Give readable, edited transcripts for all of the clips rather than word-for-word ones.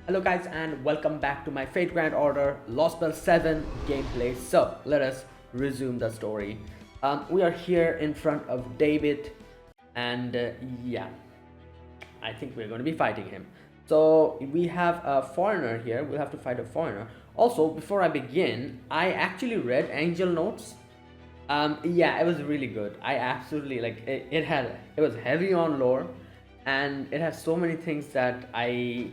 Hello guys and welcome back to my Fate Grand Order Lostbelt 7 gameplay. So let us resume the story. We are here in front of Daybit and yeah, I think we're going to be fighting him. So we have a foreigner here, we'll have to fight a foreigner. Also, before I begin, I actually read Angel Notes. Yeah, it was really good. I absolutely like it. It was heavy on lore and it has so many things that I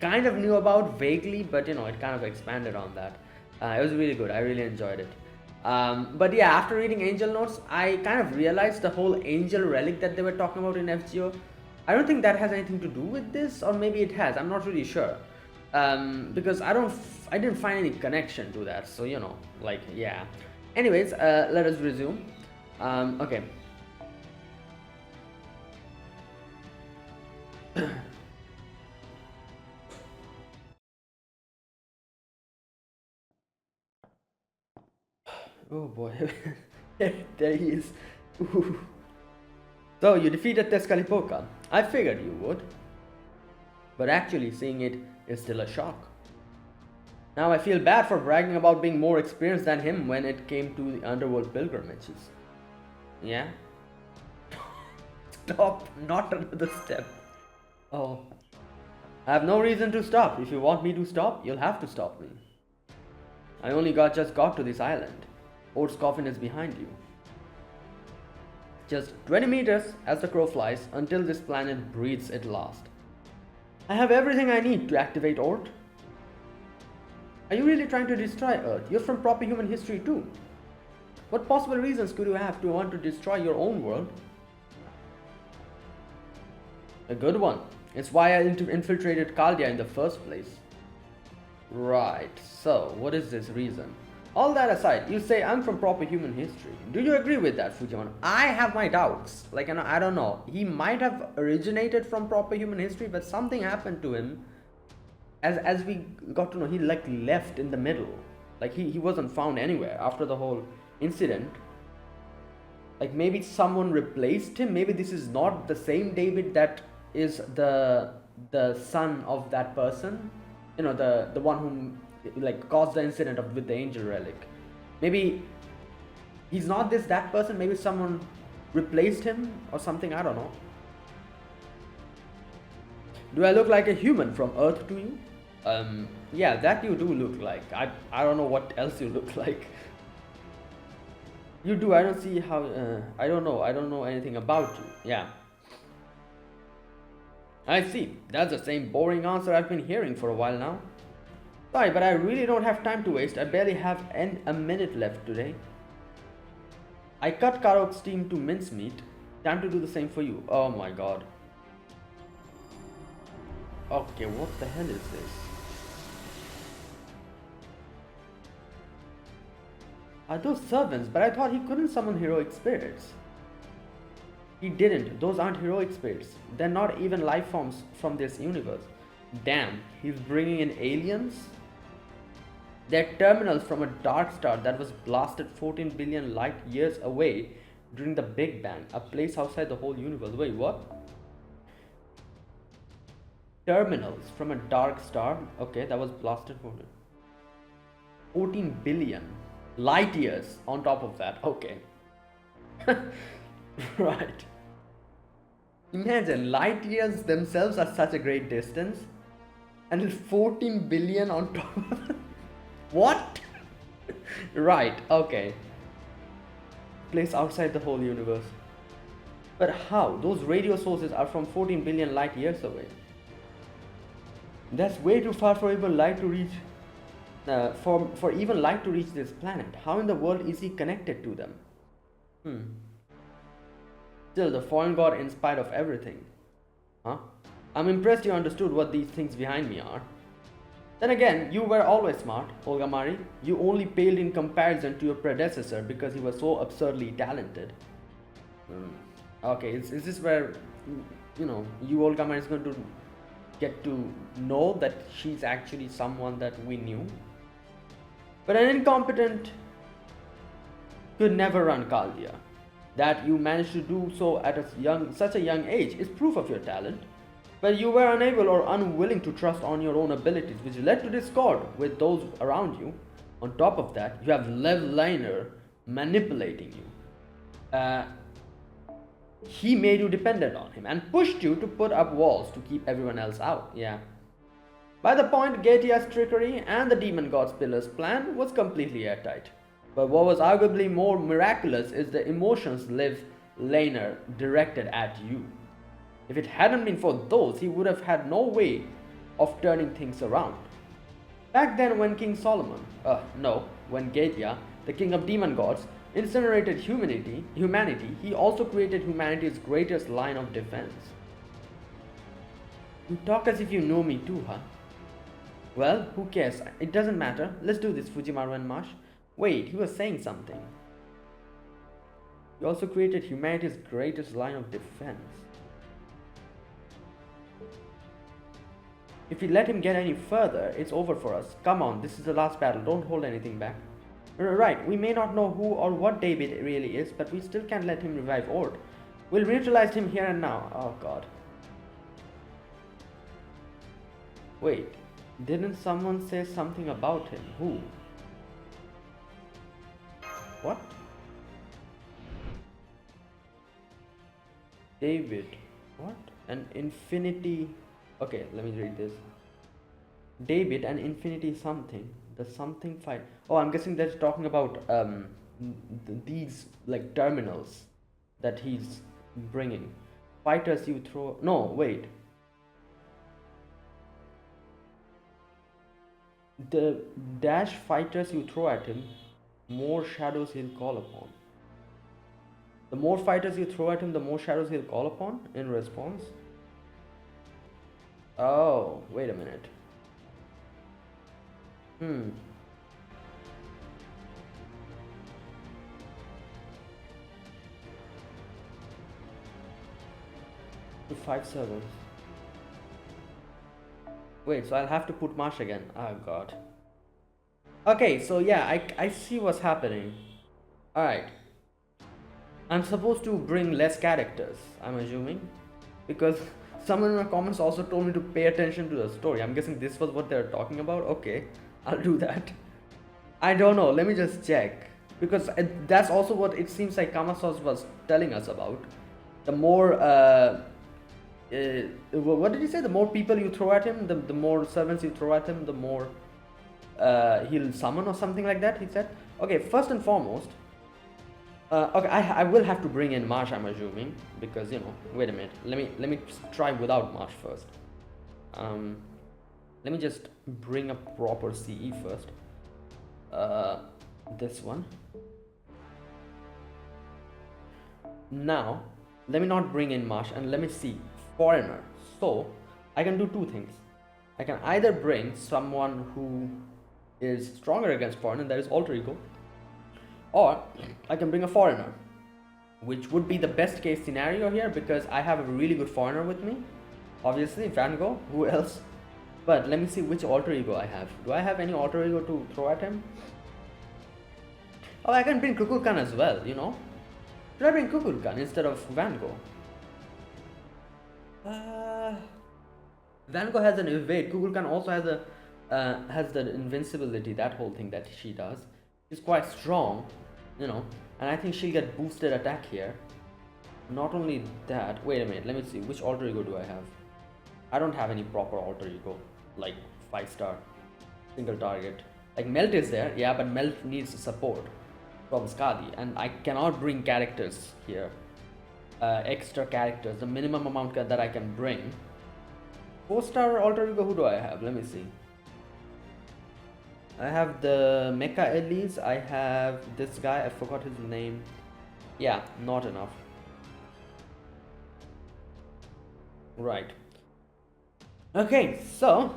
kind of knew about vaguely, but it kind of expanded on that. It was really good. I really enjoyed it. But yeah, after reading Angel Notes, I kind of realized the whole angel relic that they were talking about in FGO. I don't think that has anything to do with this, or maybe it has. I'm not really sure, because I didn't find any connection to that. So like yeah. Anyways, let us resume. Okay. Oh boy, there he is. Ooh. So you defeated Tezcatlipoca. I figured you would. But actually seeing it is still a shock. Now I feel bad for bragging about being more experienced than him when it came to the underworld pilgrimages. Yeah? Stop, not another step. Oh. I have no reason to stop. If you want me to stop, you'll have to stop me. I only just got to this island. Ort's coffin is behind you. Just 20 meters as the crow flies until this planet breathes at last. I have everything I need to activate Ort. Are you really trying to destroy Earth? You're from proper human history too. What possible reasons could you have to want to destroy your own world? A good one. It's why I infiltrated Chaldea in the first place. Right, so what is this reason? All that aside, you say I'm from proper human history. Do you agree with that, Fujiman? I have my doubts. Like, I don't know. He might have originated from proper human history, but something happened to him. As we got to know, he like left in the middle. Like he wasn't found anywhere after the whole incident. Like maybe someone replaced him. Maybe this is not the same David that is the son of that person. The one whom like caused the incident with the angel relic. Maybe he's not that person. Maybe someone replaced him or something. I don't know. Do I look like a human from Earth to you? Yeah, that you do look like. I don't know what else you look like. You do. I don't see how. I don't know anything about you. Yeah. I see. That's the same boring answer I've been hearing for a while now. Sorry, but I really don't have time to waste. I barely have a minute left today. I cut Karok's team to mincemeat. Time to do the same for you. Oh my god. Okay, what the hell is this? Are those servants? But I thought he couldn't summon heroic spirits. He didn't. Those aren't heroic spirits. They're not even life forms from this universe. Damn, he's bringing in aliens? They're terminals from a dark star that was blasted 14 billion light years away during the Big Bang, a place outside the whole universe. Wait, what? Terminals from a dark star? Okay, that was blasted 14 billion light years on top of that. Okay. Right. Imagine, light years themselves are such a great distance, and 14 billion on top of it. What? Right, okay. Place outside the whole universe. But how? Those radio sources are from 14 billion light years away. That's way too far for even light to reach. For even light to reach this planet. How in the world is he connected to them? Still, the foreign god in spite of everything. Huh? I'm impressed you understood what these things behind me are. Then again, you were always smart, Olga Mari. You only paled in comparison to your predecessor because he was so absurdly talented. Okay, is this where, you Olga Mari is going to get to know that she's actually someone that we knew? But an incompetent could never run Chaldea. That you managed to do so at such a young age is proof of your talent. But you were unable or unwilling to trust on your own abilities, which led to discord with those around you. On top of that, you have Lev Liner manipulating you. He made you dependent on him and pushed you to put up walls to keep everyone else out. Yeah. By the point, Gaetia's trickery and the demon god's pillar's plan was completely airtight. But what was arguably more miraculous is the emotions Liv Laner directed at you. If it hadn't been for those, he would have had no way of turning things around. Back then, when King Solomon, when Gaetia, the king of demon gods, incinerated humanity, he also created humanity's greatest line of defense. You talk as if you know me too, huh? Well, who cares? It doesn't matter. Let's do this, Fujimaru and Marsh. Wait, he was saying something. He also created humanity's greatest line of defense. If we let him get any further, it's over for us. Come on, this is the last battle. Don't hold anything back. Right, we may not know who or what David really is, but we still can't let him revive Ord. We'll neutralize him here and now. Oh god. Wait, didn't someone say something about him? Who? What? David. What? An infinity. Okay, let me read this. David and infinity something. The something fight. Oh, I'm guessing that's talking about these like terminals that he's bringing. Fighters you throw. No, wait. The dash fighters you throw at him, more shadows he'll call upon. The more fighters you throw at him, the more shadows he'll call upon in response. Oh, wait a minute. To 5 servers. Wait, so I'll have to put Marsh again. Oh god. Okay, so yeah, I see what's happening. Alright. I'm supposed to bring less characters, I'm assuming. Because someone in my comments also told me to pay attention to the story. I'm guessing this was what they're talking about. Okay, I'll do that. I don't know, let me just check. Because that's also what it seems like Kamasos was telling us about. The more what did he say? The more people you throw at him, the more servants you throw at him, the more he'll summon or something like that, he said. Okay, first and foremost, okay, I will have to bring in Marsh, I'm assuming, because, you know, wait a minute, let me try without Marsh first. Let me just bring a proper CE first. This one. Now, let me not bring in Marsh and let me see. Foreigner. So, I can do two things. I can either bring someone who is stronger against foreigner, that is alter ego, or I can bring a foreigner, which would be the best case scenario here because I have a really good foreigner with me. Obviously, Van Gogh, who else? But let me see which alter ego I have. Do I have any alter ego to throw at him? Oh, I can bring Kukulkan as well, you know. Should I bring Kukulkan instead of Van Gogh? Van Gogh has an evade. Kukulkan also has the invincibility, that whole thing that she does. She's quite strong, you know, and I think she'll get boosted attack here. Not only that, wait a minute, let me see, which alter ego do I have? I don't have any proper alter ego, like 5-star, single target. Like Melt is there, yeah, but Melt needs support from Skadi, and I cannot bring characters here. Extra characters, the minimum amount that I can bring. 4-star alter ego, who do I have? Let me see. I have the Mecha Elise, I have this guy, I forgot his name. Yeah, not enough. Right. Okay, so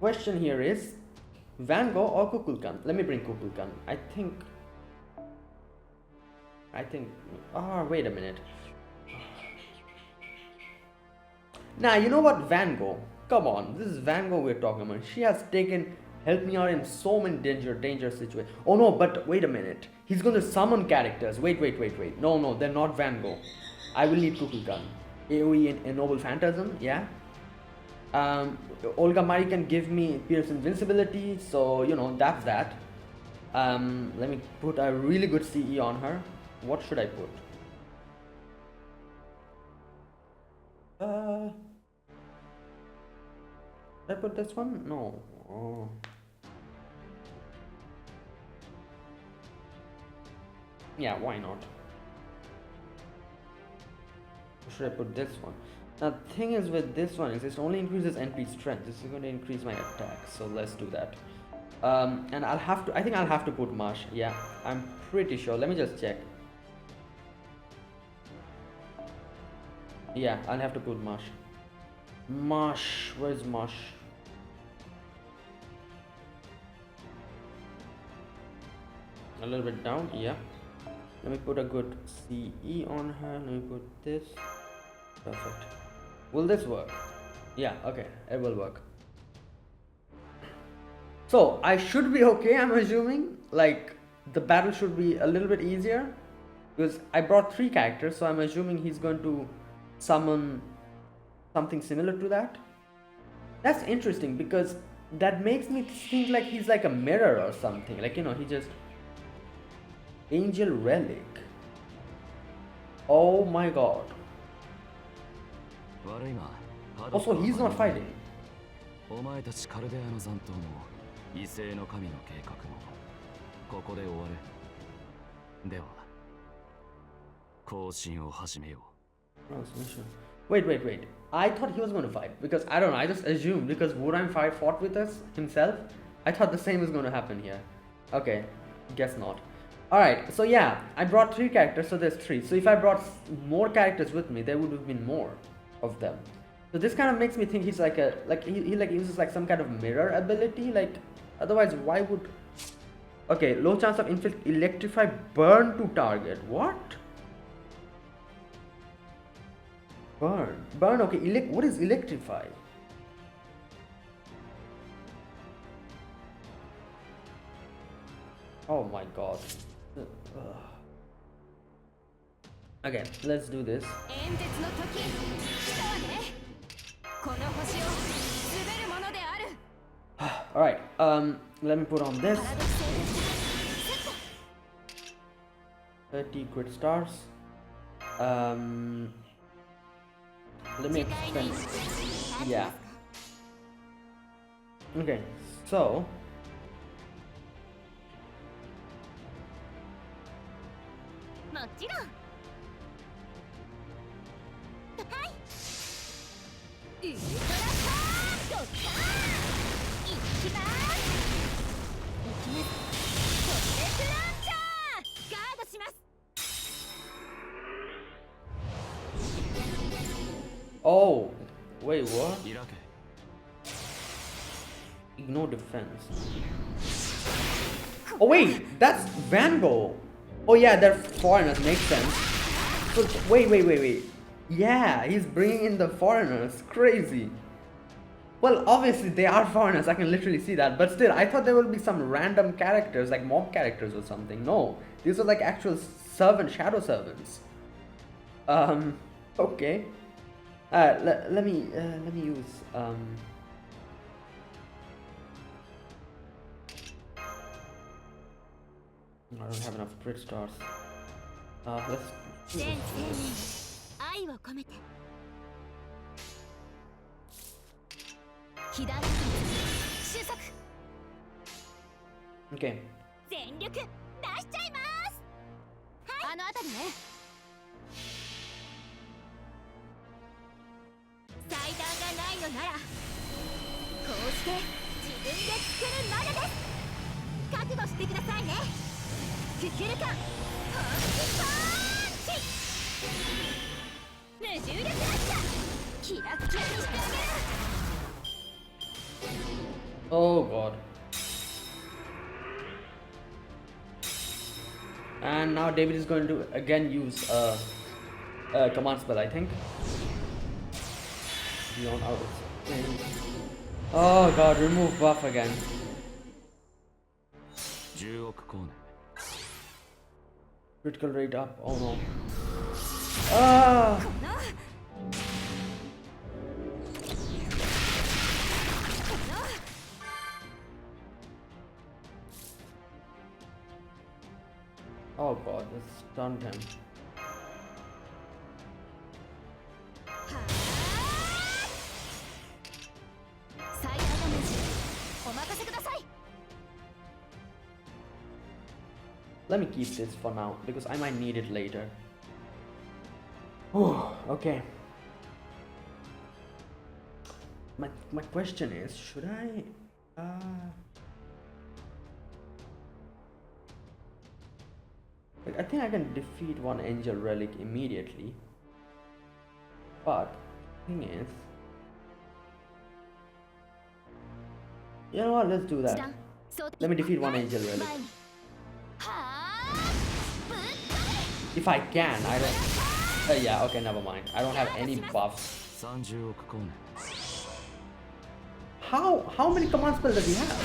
question here is Van Gogh or Kukulkan? Let me bring Kukulkan. I think wait a minute. Now, you know what, Van Gogh? Come on, this is Van Gogh we're talking about. She has helped me out in so many dangerous situations. Oh no, but wait a minute. He's going to summon characters. Wait. No, they're not Van Gogh. I will need Kukulkan. AoE and Ennoble Phantasm, yeah. Olga Mari can give me pierce invincibility, so you know that's that. Let me put a really good CE on her. What should I put? Should I put this one? No. Oh. Yeah, why not? Should I put this one? Now the thing is with this one is it only increases NP strength. This is going to increase my attack, so let's do that. And I think I'll have to put Marsh. Yeah, I'm pretty sure. Let me just check. Yeah, I'll have to put Marsh. Marsh, where's Marsh? A little bit down, yeah. Let me put a good CE on her. Let me put this. Perfect. Will this work? Yeah, okay, it will work. So I should be okay, I'm assuming. Like the battle should be a little bit easier because I brought 3 characters, so I'm assuming he's going to summon something similar to that. That's interesting because that makes me think like he's like a mirror or something. Like, you know, he just Angel Relic. Oh my god. Also, he's not fighting. お前たちカルデアの残党も異星の神の計画もここで終わる。では行進を始めよう。 Wait. I thought he was going to fight because I don't know. I just assumed because Wurang fought with us himself. I thought the same was going to happen here. Okay, guess not. Alright, so yeah, I brought 3 characters, so there's 3. So if I brought more characters with me, there would have been more of them. So this kind of makes me think he's like a he like uses like some kind of mirror ability. Like otherwise, why would? Okay, low chance of electrify burn to target. What? Burn. Okay, what is electrify? Oh my god. Okay, let's do this. Alright, let me put on this. 30 crit stars. Let me expend. Yeah. Okay, so. Oh, wait, what? Ignore defense. Oh wait, that's Vango. Oh yeah, they're foreigners, makes sense. So wait. Yeah, he's bringing in the foreigners. Crazy. Well, obviously they are foreigners. I can literally see that. But still, I thought there would be some random characters, like mob characters or something. No, these are like actual shadow servants. Okay. Let me use I don't have enough crit stars. Let's. Okay. 全力出しちゃいます。はい。あのあたりね。祭壇がないのなら、こうして自分で作るまでです。覚悟してくださいね。ククルカン、本気パンチ。無重力ラッシャー、キラッキラにしてあげる。Oh god. And now David is going to again use a command spell, I think. Beyond out of range. Oh god, remove buff again. Critical rate up, oh no. Ah! let's stun him. Let me keep this for now because I might need it later. Oh, okay. My question is, should I like, I think I can defeat one angel relic immediately, but thing is, you know what, let's do that. Let me defeat one angel relic. If I can, I don't. Yeah, okay, never mind. I don't have any buffs. How many command spells does he have?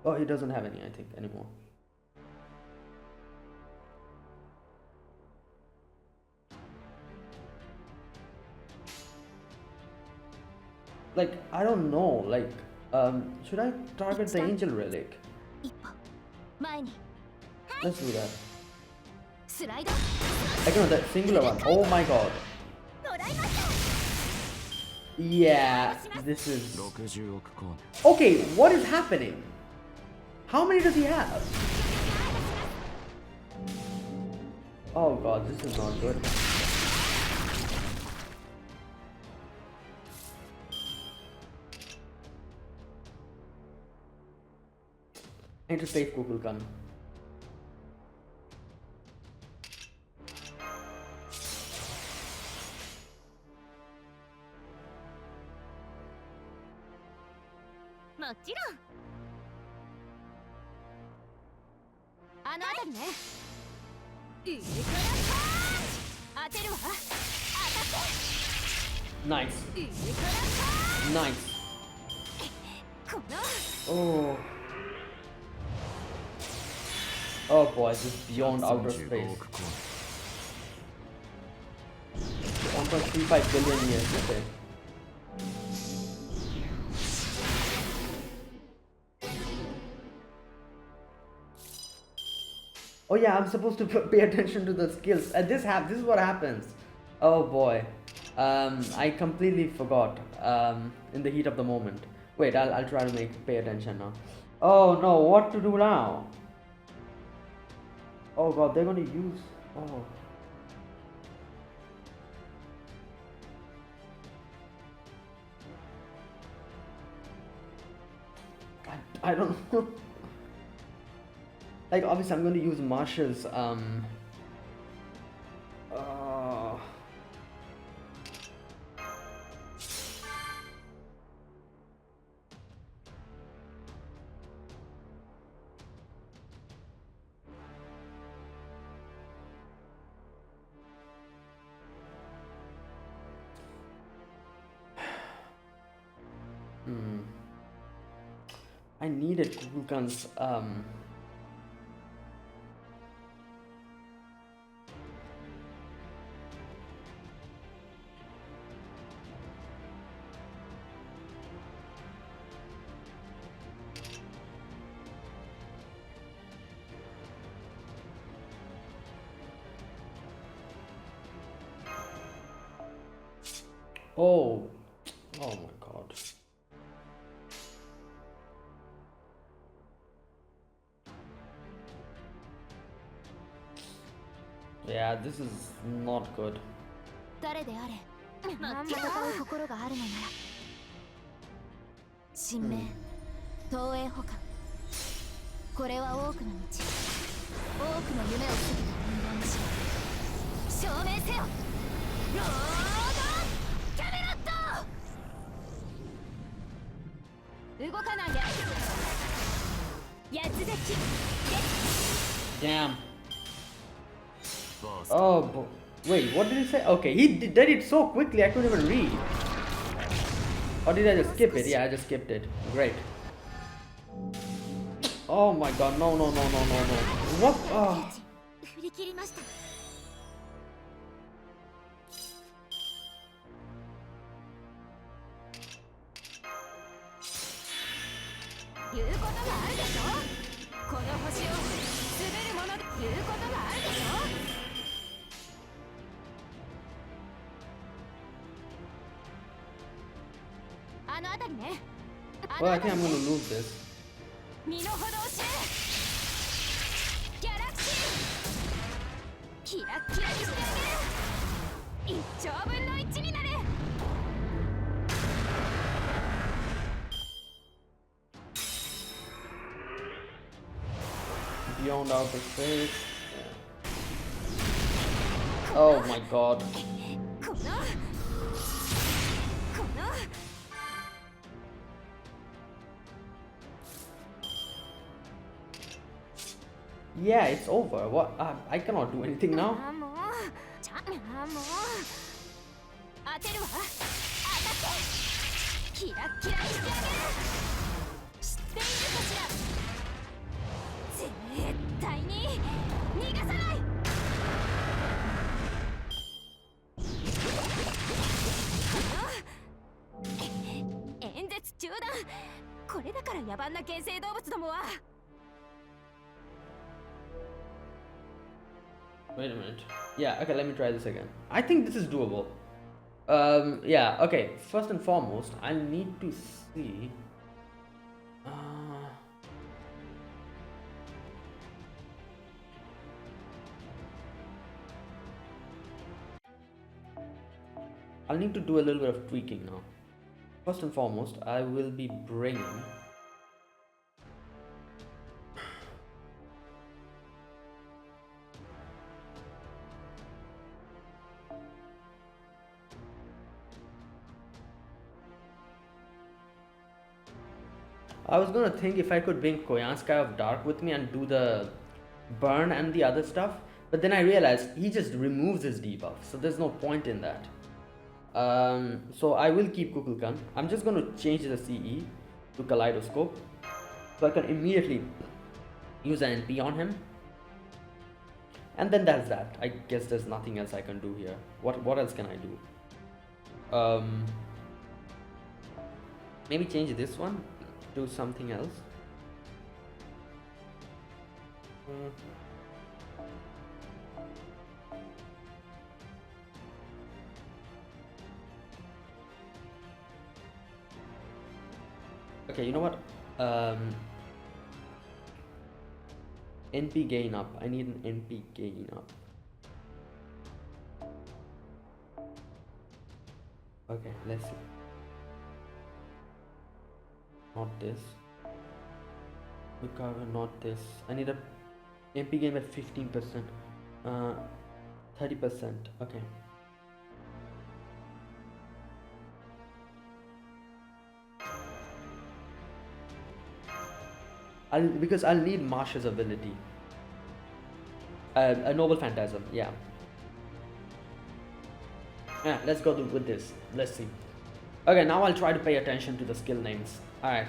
Oh, he doesn't have any, I think, anymore. Like, I don't know, like, should I target the angel relic? Let's do that. I know that singular one. Oh my god. Yeah, this is... Okay, what is happening? How many does he have? Oh god, this is not good. I need to save Google Gun. Nice. Nice. Oh. Oh boy, this is beyond outer space. 1.35 billion years, okay. Oh yeah, I'm supposed to pay attention to the skills. This is what happens. Oh boy. I completely forgot in the heat of the moment. Wait, I'll try to pay attention now. Oh no, what to do now? Oh god, they're gonna use... Oh. I don't know. Like, obviously I'm going to use Marshall's I needed Google Guns Oh my god. Yeah, this is not good. Damn. Oh, wait, what did he say? Okay, he did it so quickly I couldn't even read. Or did I just skip it? Yeah, I just skipped it. Great. Oh my god, no. What? Oh. 言うことがあるでしょ。この星を滑るもので言うことがあるでしょ。あのあたりね。 Well, I think I'm gonna lose this. 身の程を知れ。ギャラクシーキラッキラにしてあげる。1兆分の1になる。 Beyond outer space. Oh my god. この Yeah, it's over. What? I cannot do anything now. あもうちゃあもう当てるわ。当たってキラッキラにしてあげる。知っているかしら。絶対に逃がさない。演説中断。これだから野蛮な原生動物どもは。 Wait a minute. Yeah, okay, let me try this again. I think this is doable. Yeah, okay. First and foremost, I need to see. I'll need to do a little bit of tweaking now. First and foremost, I will be bringing. I was gonna think if I could bring Koyanskaya of Dark with me and do the burn and the other stuff, but then I realized he just removes his debuff, so there's no point in that. So I will keep Kukulkan. I'm just gonna change the CE to Kaleidoscope, so I can immediately use an NP on him. And then that's that. I guess there's nothing else I can do here. What else can I do? Maybe change this one. Do something else. Okay, you know what? NP gain up. I need an NP gain up. Okay, let's see. Not this. Recover, not this. I need a MP game at 15%. 30%. Okay. Because I'll need Marsha's ability. A Noble Phantasm, yeah. Yeah, let's go with this. Let's see. Okay, now I'll try to pay attention to the skill names. Alright.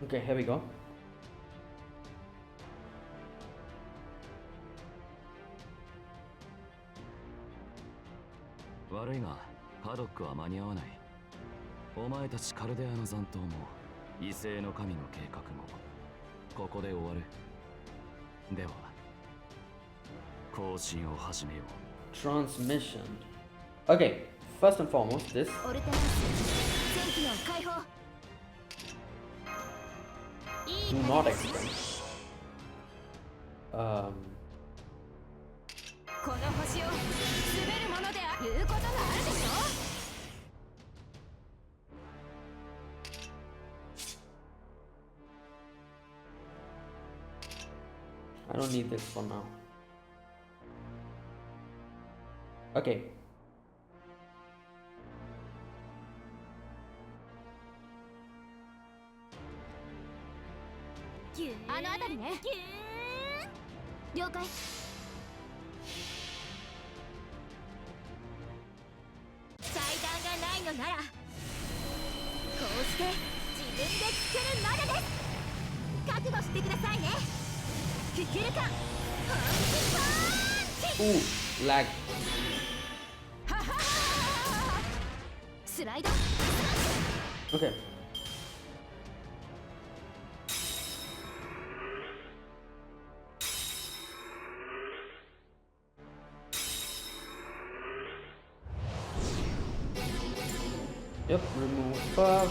Okay, here we go. Worryがパドックは間に合わない。お前たちカルデアの残党も異性の神の計画もここで終わる。では行進を始めよう。Transmission. Okay, first and foremost, this. オルテナンス戦機の解放。 Do not expect. この星を滑るもので言うことがあるでしょ。 I don't need this for now. Okay. あのあたりね。了解。祭壇がないのなら、こうして自分で作るまでです。覚悟してくださいね。ククルカン Ooh, lag. スライド Okay. Yep, remove buff.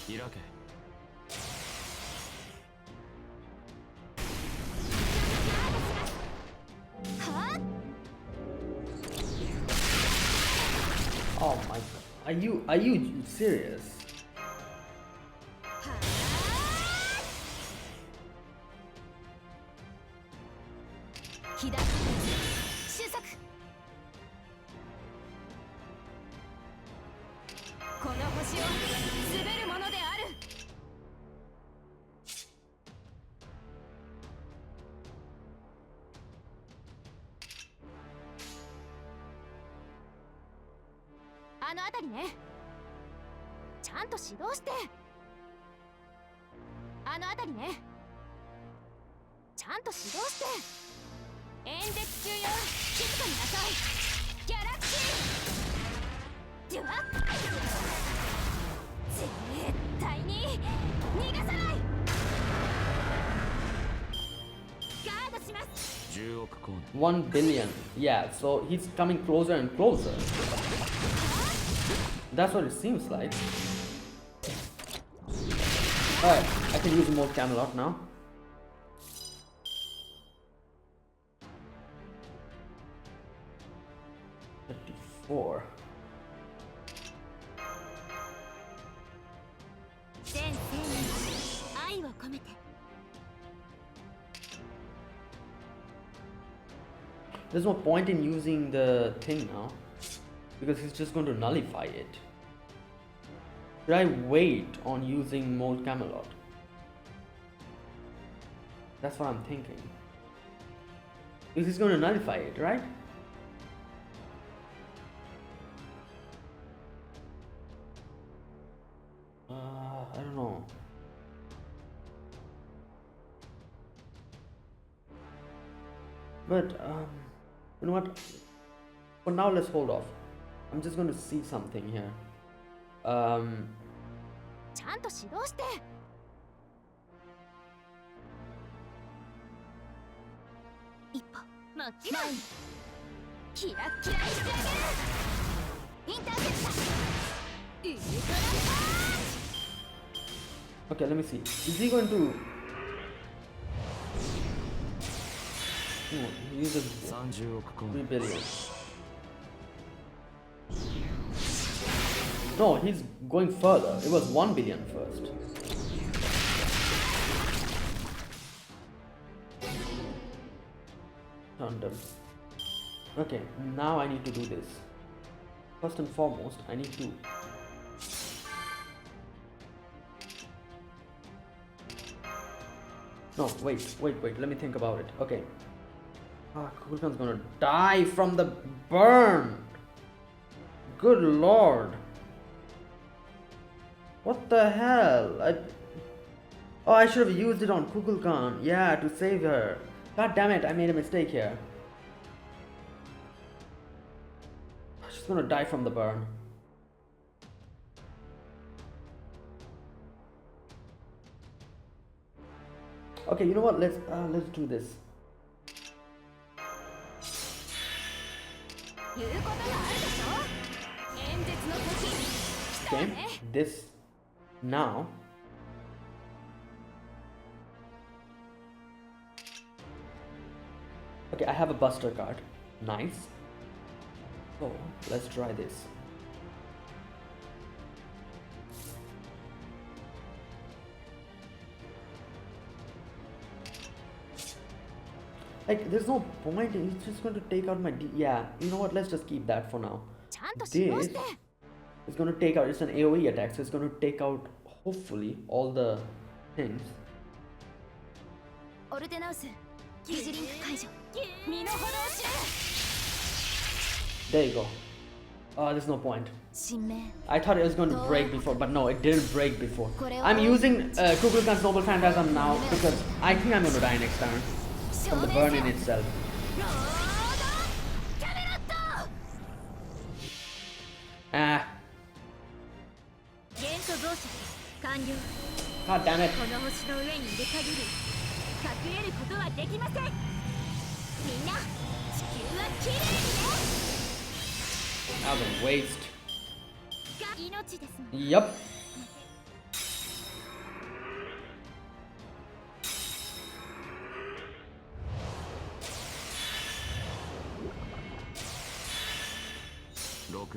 開け は Oh my god. Are you serious? 左収束この星を滑るものであるあの辺りねちゃんと指導してあの辺りねちゃんと指導して演説中よ静かになさいギャラクシーでは絶対に逃がさないガードします10億光年 1 billion. Yeah, so he's coming closer and closer. That's what it seems like. Alright, I can use more Camelot now. Four. 全生命に愛を込めて There's no point in using the thing now because he's just going to nullify it. Should I wait on using Mold Camelot? That's what I'm thinking. Because he's going to nullify it, right? I don't know. But you know what? For now, let's hold off. I'm just going to see something here. ちゃんと指導して一歩もちろんキラッキラにしてあげるインターセプターウルトラパ Okay, let me see. Is he going to? No, he uses 30億光 3 年 billion. No, he's going further. It was 1 billion first. Thunder. Okay, now I need to do this. First and foremost, I need to. No, wait, let me think about it. Okay. Kukulkan's gonna die from the burn! Good lord! What the hell? Oh, I should have used it on Kukulkan. Yeah, to save her. God damn it, I made a mistake here. She's gonna die from the burn. Okay, you know what? Let's do this. 言うことがあるでしょ演説の時来たわ Okay, ね this now. Okay, I have a Buster card. Nice. So let's try this. Like, there's no point. He's just going to take out my yeah, you know what? Let's just keep that for now. ちゃんと指導 This して is going to take out. It's an AOE attack, so it's going to take out hopefully all the things. オルテナウス疑似リンク解除身の程を知れ There you go. Oh, there's no point. 神明 I thought it was going to break before, but no, it didn't break before. I'm using Kukulkan's Noble Phantasm now because I think I'm going to die next turn from the burn in itself. ロードキャメロット Ah, 元素増殖完了 god damn it. この星の上にいる限り隠れることはできませんみんな地球はきれいにね That was a waste. が命ですもん Yup.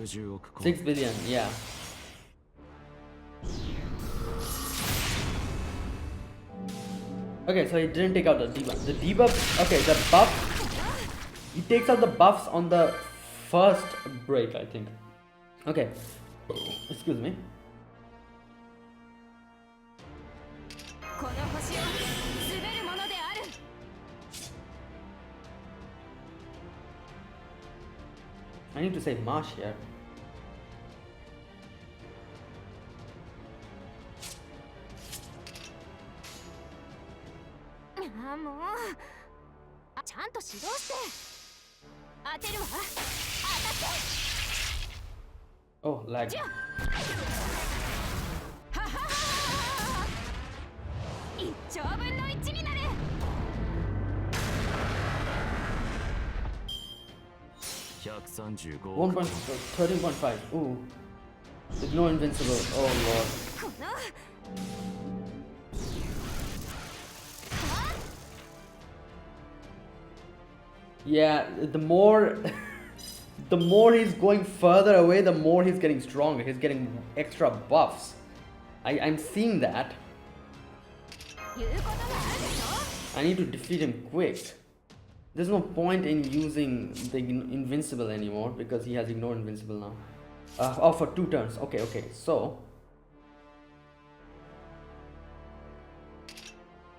$6 billion, yeah. Okay, so he didn't take out the debuff. The debuff, okay, the buff, he takes out the buffs on the first break, I think. Okay, excuse me. この星は滑るものである I need to save Marsh here. ああもうちゃんと指導して当てるわ当たって Oh, lag. じゃはははは1兆分の1になる 13.5. Ooh. With no invincible. Oh lord. この Yeah, the more the more he's going further away, the more he's getting stronger. He's getting extra buffs. I'm seeing that. 言うことがあるでしょ I need to defeat him quick. There's no point in using the invincible anymore because he has ignored invincible now. Oh, for 2 turns. Okay, okay. So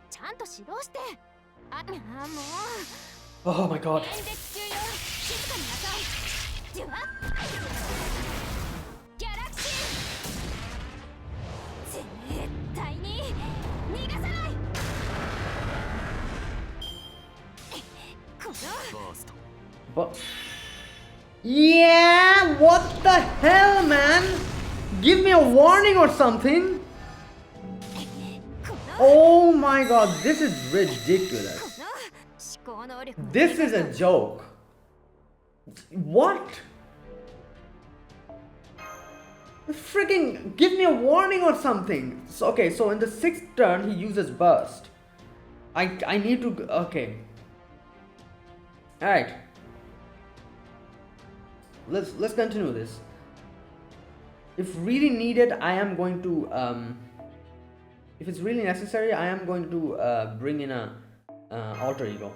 ちゃんと指導してああもう oh my god. 演説中よ静かになさいじゃあギャラクシー絶対に逃がさないこの But yeah, what the hell, man? Give me a warning or something. この Oh my god, this is ridiculous. 思考能力 This is a joke. What? Freaking give me a warning or something. So, okay, so in the 6th turn he uses burst. I need to okay. Alright. Let's continue this. If really needed, I am going to if it's really necessary, I am going to bring in a alter ego,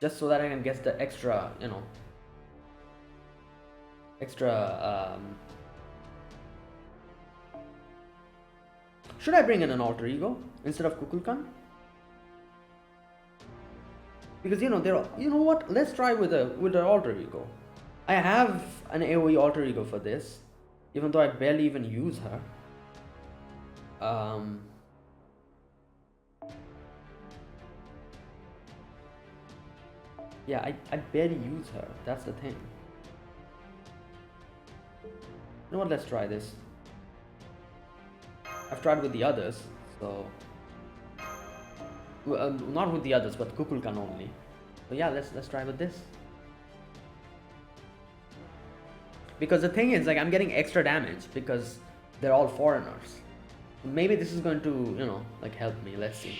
just so that I can get the extra, you know, extra. Should I bring in an alter ego instead of Kukulkan? Because you know you know what? Let's try with the alter ego. I have an AOE alter ego for this, even though I barely even use her. Yeah, I barely use her. That's the thing. You know what? Let's try this. I've tried with the others, so well, not with the others, but Kukulkan only. So yeah, let's try with this. Because the thing is, like, I'm getting extra damage because they're all foreigners. Maybe this is going to, you know, like, help me. Let's see.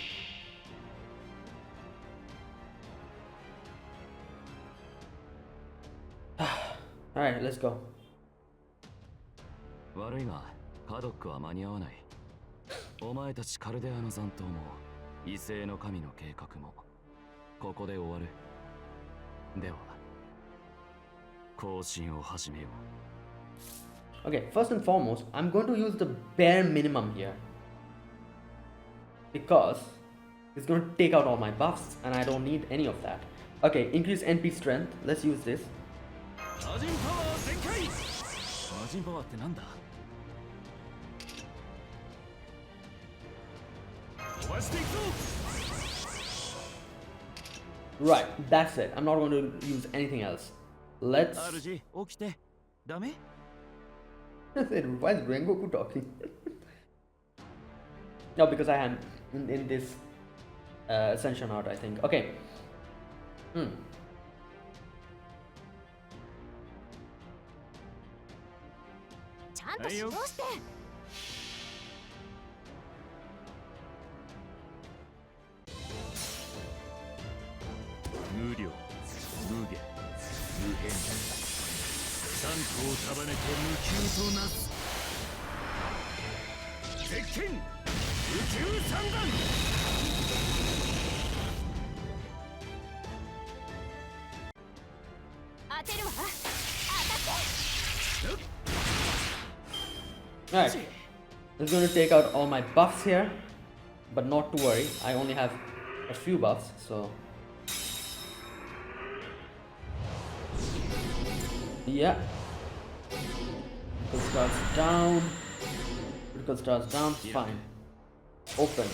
Alright, let's go. 悪いがパドックは間に合わない。お前たちカルデアの残党も異性の神の計画もここで終わる。では行進を始めよう。 Okay, first and foremost, I'm going to use the bare minimum here. Because it's going to take out all my buffs and I don't need any of that. Okay, increase NP strength. Let's use this. 人パワーってなんだ？飛ばしていくぞ。 Right, that's it. I'm not going to use anything else. Let's. RG 起きて。ダメ？ Why is Rengoku talking? No, because I am in this Ascension art, I think. Okay. Hmm. ちゃんと指導して。無量、無下、無変。三個を束ねて無休となす。鉄拳、宇宙三段。当てるわ。当たって。 Alright. It's going to take out all my buffs here. But not to worry. I only have a few buffs, so. Yeah. Critical stars down. Critical stars down. Fine. Open.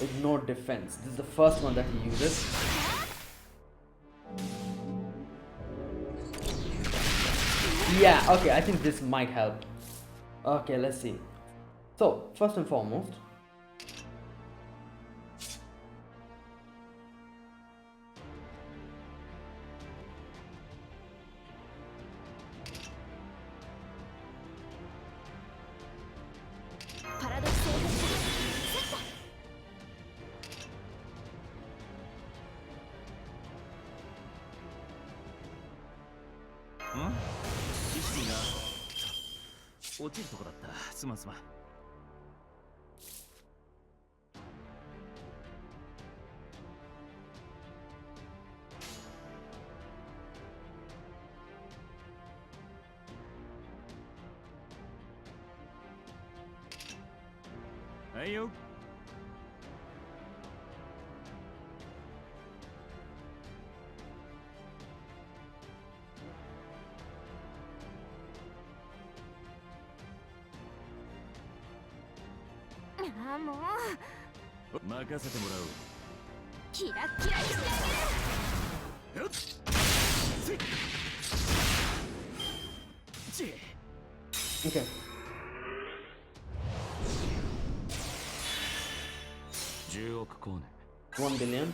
Ignore defense. This is the first one that he uses. Yeah, okay, I think this might help. Okay, let's see. So, first and foremost, Hmm? 意識が落ちるとこだった。すまんすまん。はいよ。あ、もう任せてもらおう。キラッキラにしてあげる。よっせいち okay. 10億光年。 1 billion.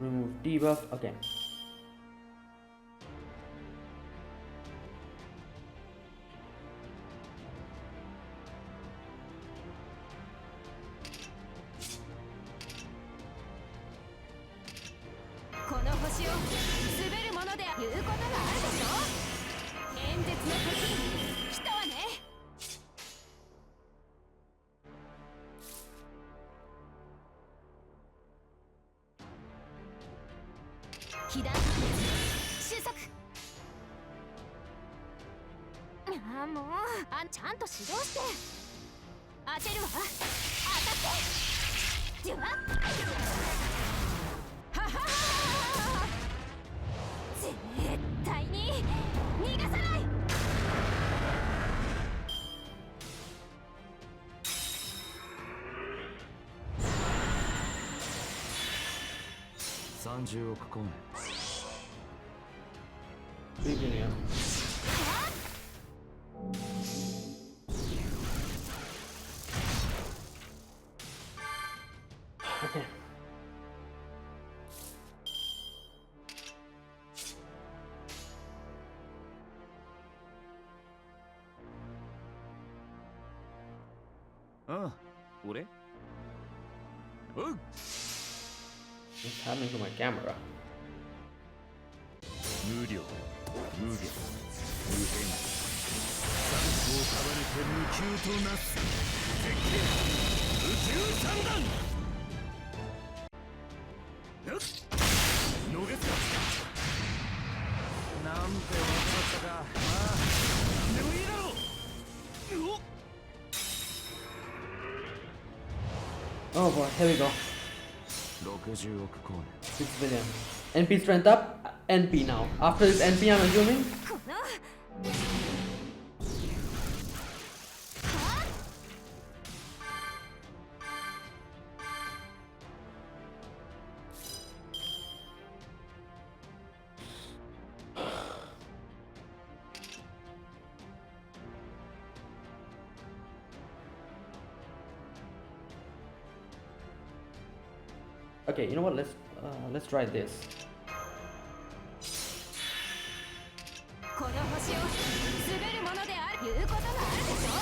Remove debuff. Okay.30億光年。 3 billion. Okay. Ore? Oh! What's happening to my camera? 無量、無限、無変。三個を束ねて無休となす。鉄拳、宇宙三段。よっ逃すか。なんて技だったか。まあ、なんでもいいだろう。よっ Oh boy, here we go. 60億光年 6 billion. NP strength up. NP now. After this NP, I'm assuming. このはあ Okay, you know what? Let's try this. この星を滑るものであるいうことがあるでしょ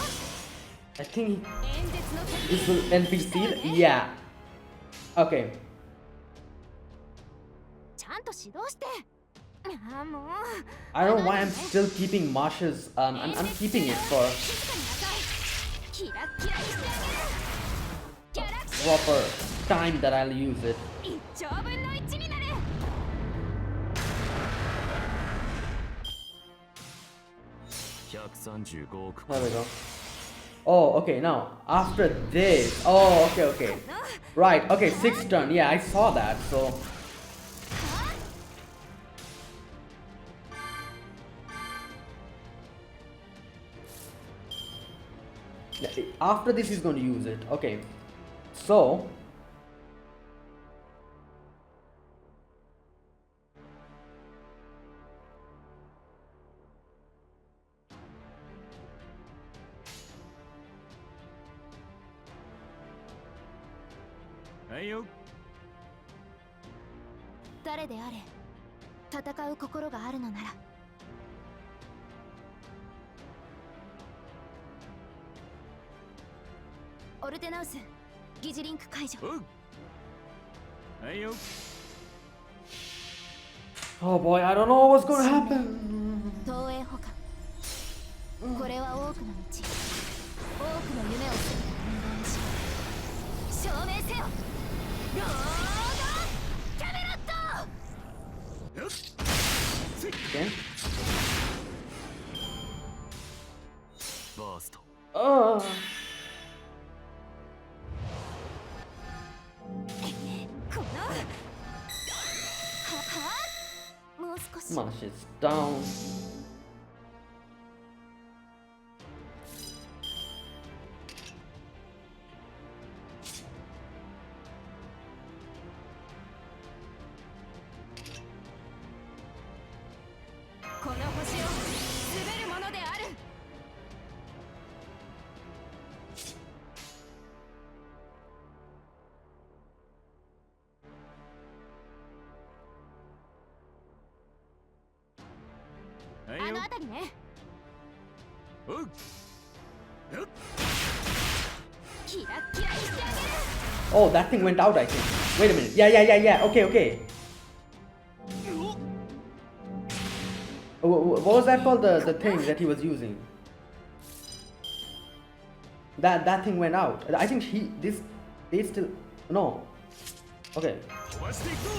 I think 演説の時 this will NP steal. Yeah. Okay. ちゃんと指導してああもう I don't know why I'm still keeping Marsha's. I'm keeping it for 静かになさいキラッキラにしてあげるギャラクシ proper time that I'll use it. ー1兆分の1になる135億 There we go. Oh, okay. Now after this. Oh, okay, okay. Right. Okay, 6th turn. Yeah, I saw that. So. Yeah, after this, he's going to use it. Okay. So. Hey yo 誰であれ戦う心があるのならオルテナウス疑似リンク解除 Hey yo Oh boy, I don't know what's going to happen. 東映保管これは多くの道多くの夢を背負った人間の死を証明せよロードキャメロット Okay. バースト Uh. このはもう少し Mash is down. この星を滑るものである Hey あ yo の辺りねキラッキラにしてあげる Oh, that thing went out, I think. Wait a minute. Yeah. Okay, okay. What was that called? The thing that he was using. That thing went out. I think they still no. Okay. 飛ばしていくぞ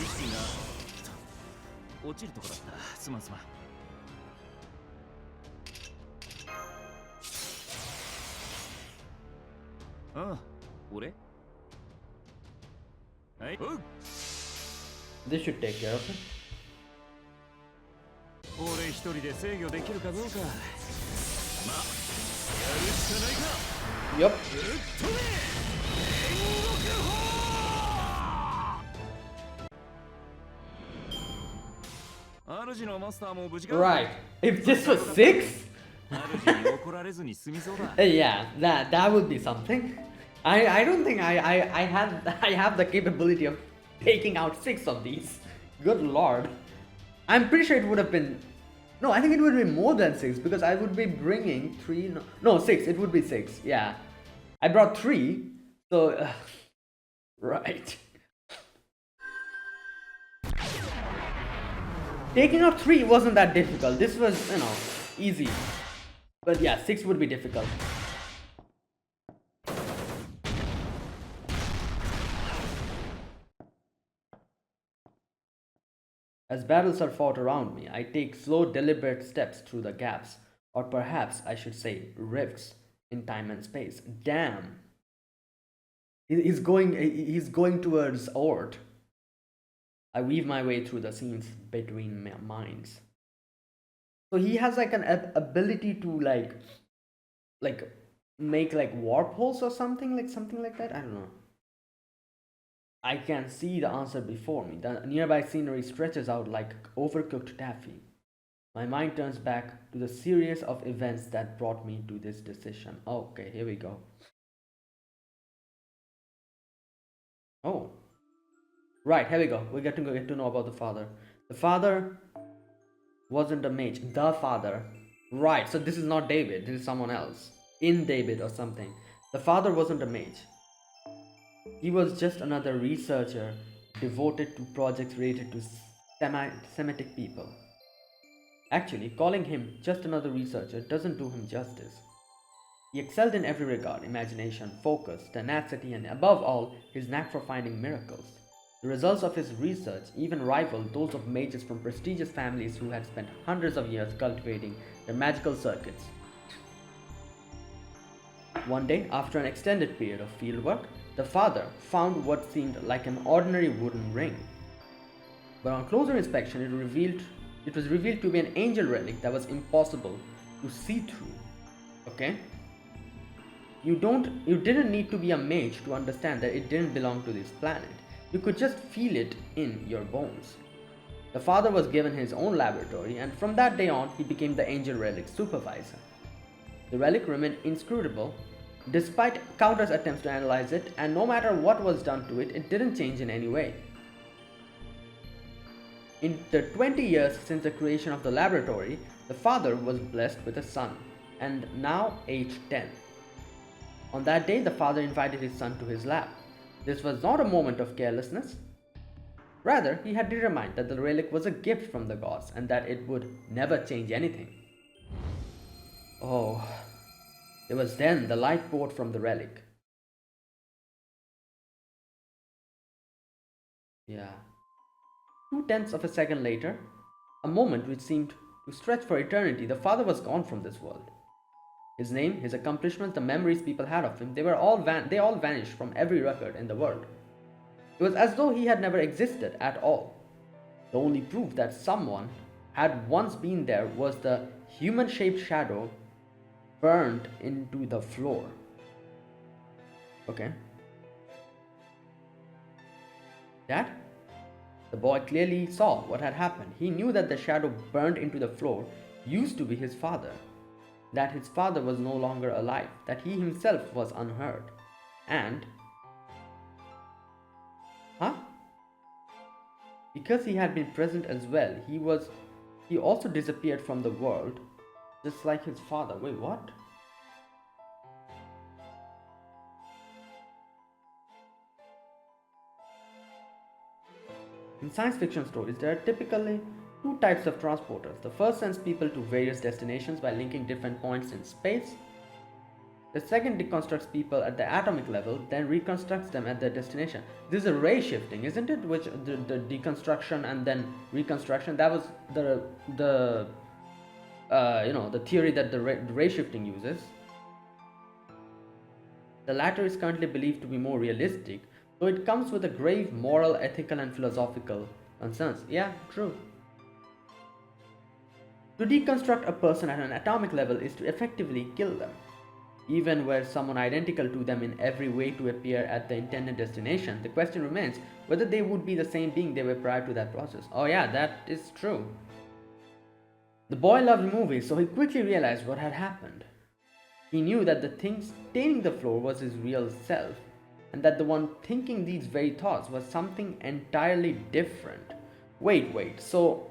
意識が落ちるとこだったすまんすまんああ俺はいおう This should take care of it. 俺一人で制御できるかどうかまあやるしかないか Yup. ぶっ飛べ天国砲主のマスターも無事か Right. If this was 6, 主に怒られずに済みそうだ yeah, that would be something. I don't think I have the capability of taking out 6 of these. Good lord. I'm pretty sure it would have been. No, I think it would be more than 6 because I would be bringing 3. No, 6. It would be 6. Yeah. I brought 3. So. Right. Taking out 3 wasn't that difficult. This was, easy. But yeah, 6 would be difficult. As battles are fought around me, I take slow, deliberate steps through the gaps, or perhaps I should say rifts, in time and space. Damn. He's going towards Ord. I weave my way through the scenes between minds. So he has like an ability to like make like warp holes or something like that. I don't know. I can see the answer before me. The nearby scenery stretches out like overcooked taffy. My mind turns back to the series of events that brought me to this decision. Okay, here we go. Oh, right, here we go. We get to know about the father. The father wasn't a mage. The father. Right, so this is not David. This is someone else. In David or something. The father wasn't a mage. He was just another researcher devoted to projects related to Semitic people. Actually, calling him just another researcher doesn't do him justice. He excelled in every regard: imagination, focus, tenacity, and above all, his knack for finding miracles. The results of his research even rivaled those of mages from prestigious families who had spent hundreds of years cultivating their magical circuits. One day, after an extended period of fieldwork, the father found what seemed like an ordinary wooden ring. But on closer inspection, it was revealed to be an angel relic that was impossible to see through. Okay? You didn't need to be a mage to understand that it didn't belong to this planet. You could just feel it in your bones. The father was given his own laboratory, and from that day on, he became the angel relic supervisor. The relic remained inscrutable despite countless attempts to analyze it, and no matter what was done to it, it didn't change in any way. In the 20 years since the creation of the laboratory, the father was blessed with a son, and now aged 10. On that day, the father invited his son to his lab. This was not a moment of carelessness. Rather, he had determined that the relic was a gift from the gods and that it would never change anything. Oh, it was then the light poured from the relic. Yeah. 2/10 of a second later, a moment which seemed to stretch for eternity, the father was gone from this world. His name, his accomplishments, the memories people had of him, they all vanished from every record in the world. It was as though he had never existed at all. The only proof that someone had once been there was the human-shaped shadow burned into the floor. Okay. Dad? The boy clearly saw what had happened. He knew that the shadow burned into the floor used to be his father, that his father was no longer alive, that he himself was unheard, and... Because he had been present as well, he also disappeared from the world, just like his father. Wait, what? In science fiction stories, there are typically two types of transporters. The first sends people to various destinations by linking different points in space. The second deconstructs people at the atomic level, then reconstructs them at their destination. This is a ray shifting, isn't it? Which the deconstruction and then reconstruction, that was the theory that the ray shifting uses. The latter is currently believed to be more realistic, though it comes with a grave moral, ethical, and philosophical concerns. Yeah, true. To deconstruct a person at an atomic level is to effectively kill them. Even were someone identical to them in every way to appear at the intended destination, the question remains whether they would be the same being they were prior to that process. Oh yeah, that is true. The boy loved movies, so he quickly realized what had happened. He knew that the thing staining the floor was his real self, and that the one thinking these very thoughts was something entirely different. Wait,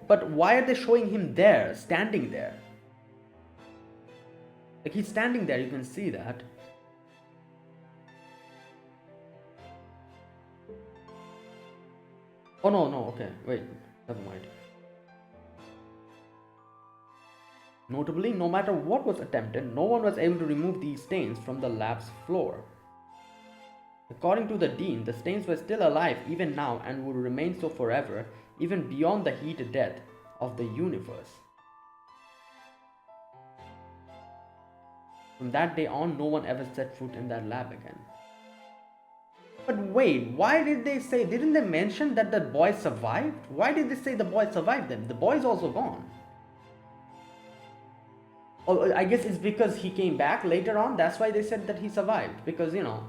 but why are they showing him there, standing there? Like, he's standing there, you can see that. Oh no, okay, wait, never mind. Notably, no matter what was attempted, no one was able to remove these stains from the lab's floor. According to the Dean, the stains were still alive even now and would remain so forever, even beyond the heat death of the universe. From that day on, no one ever set foot in that lab again. But wait, why did they say, didn't they mention that the boy survived? Why did they say the boy survived then? The boy's also gone. Oh, I guess it's because he came back later on. That's why they said that he survived. Because, you know,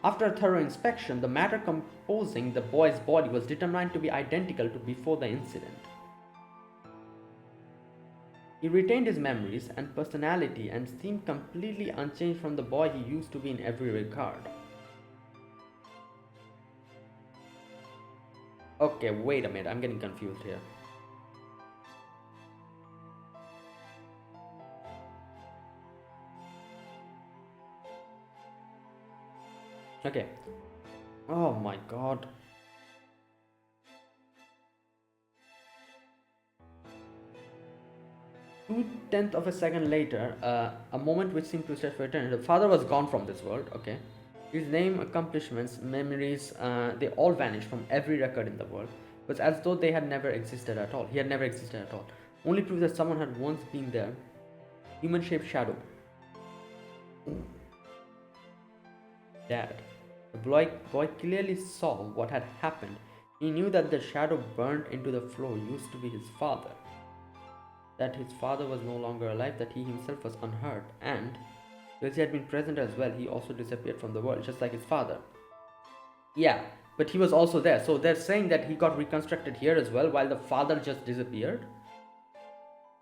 after a thorough inspection, the matter composing the boy's body was determined to be identical to before the incident. He retained his memories and personality and seemed completely unchanged from the boy he used to be in every regard. Okay, wait a minute, I'm getting confused here. Okay. Oh my god. Two-tenths of a second later, a moment which seemed to stretch for eternity. The father was gone from this world, okay? His name, accomplishments, memories, they all vanished from every record in the world. It was as though they had never existed at all. He had never existed at all. Only proof that someone had once been there. Human-shaped shadow. Dad. The boy clearly saw what had happened. He knew that the shadow burned into the floor used to be his father. That his father was no longer alive, that he himself was unhurt, and because he had been present as well, he also disappeared from the world, just like his father. Yeah, but he was also there, so they're saying that he got reconstructed here as well, while the father just disappeared.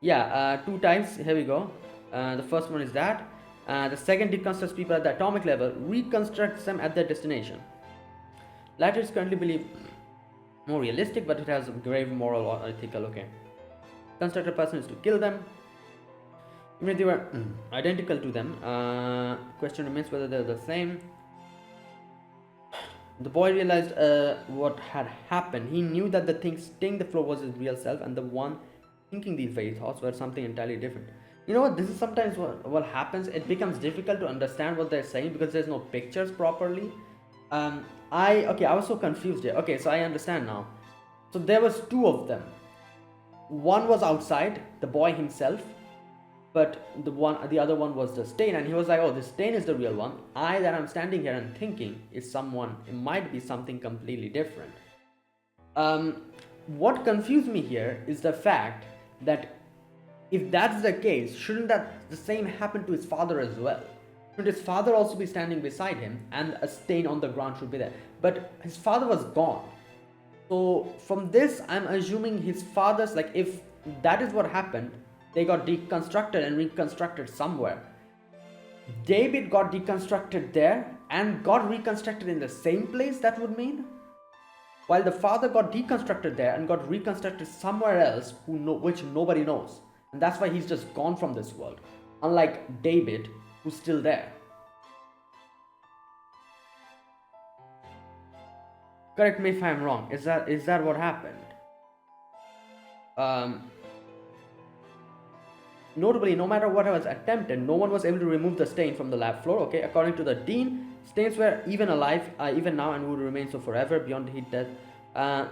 Yeah, two times, here we go. The first one is that. The second deconstructs people at the atomic level, reconstructs them at their destination. Latter is currently believed more realistic, but it has grave moral or ethical, okay. Construct a person is to kill them. Even if they were identical to them, question remains whether they're the same. The boy realized what had happened. He knew that the thing staying the floor was his real self, and the one thinking these very thoughts were something entirely different. You know what, this is sometimes what happens. It becomes difficult to understand what they're saying because there's no pictures properly. I was so confused here. Okay, so I understand now. So there was two of them. One was outside, the boy himself, but the other one was the stain, and he was like, oh, the stain is the real one. That I'm standing here and thinking is someone, it might be something completely different. What confused me here is the fact that if that's the case, shouldn't that the same happen to his father as well? Should his father also be standing beside him and a stain on the ground should be there? But his father was gone. So from this, I'm assuming his father's, like, if that is what happened, they got deconstructed and reconstructed somewhere. Daybit got deconstructed there and got reconstructed in the same place, that would mean? While the father got deconstructed there and got reconstructed somewhere else, which nobody knows. And that's why he's just gone from this world. Unlike Daybit, who's still there. Correct me if I'm wrong. Is that what happened? Notably, no matter what was attempted, no one was able to remove the stain from the lab floor. Okay, according to the dean, stains were even alive, even now, and would remain so forever beyond heat death.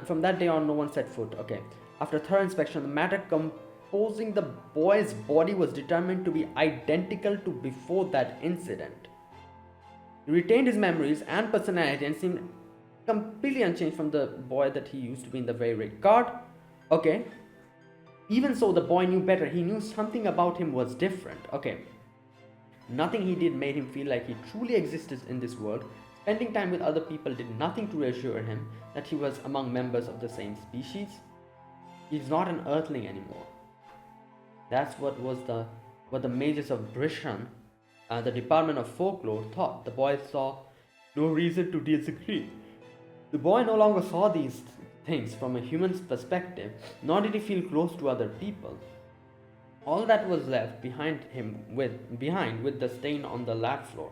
From that day on, no one set foot. Okay. After thorough inspection, the matter composing the boy's body was determined to be identical to before that incident. He retained his memories and personality and seemed completely unchanged from the boy that he used to be in the very regard. Okay. Even so, the boy knew better. He knew something about him was different. Okay. Nothing he did made him feel like he truly existed in this world. Spending time with other people did nothing to reassure him that he was among members of the same species. He's not an earthling anymore. That's what the mages of Brishan, the Department of Folklore, thought. The boy saw no reason to disagree. The boy no longer saw these things from a human's perspective, nor did he feel close to other people. All that was left behind with the stain on the lab floor.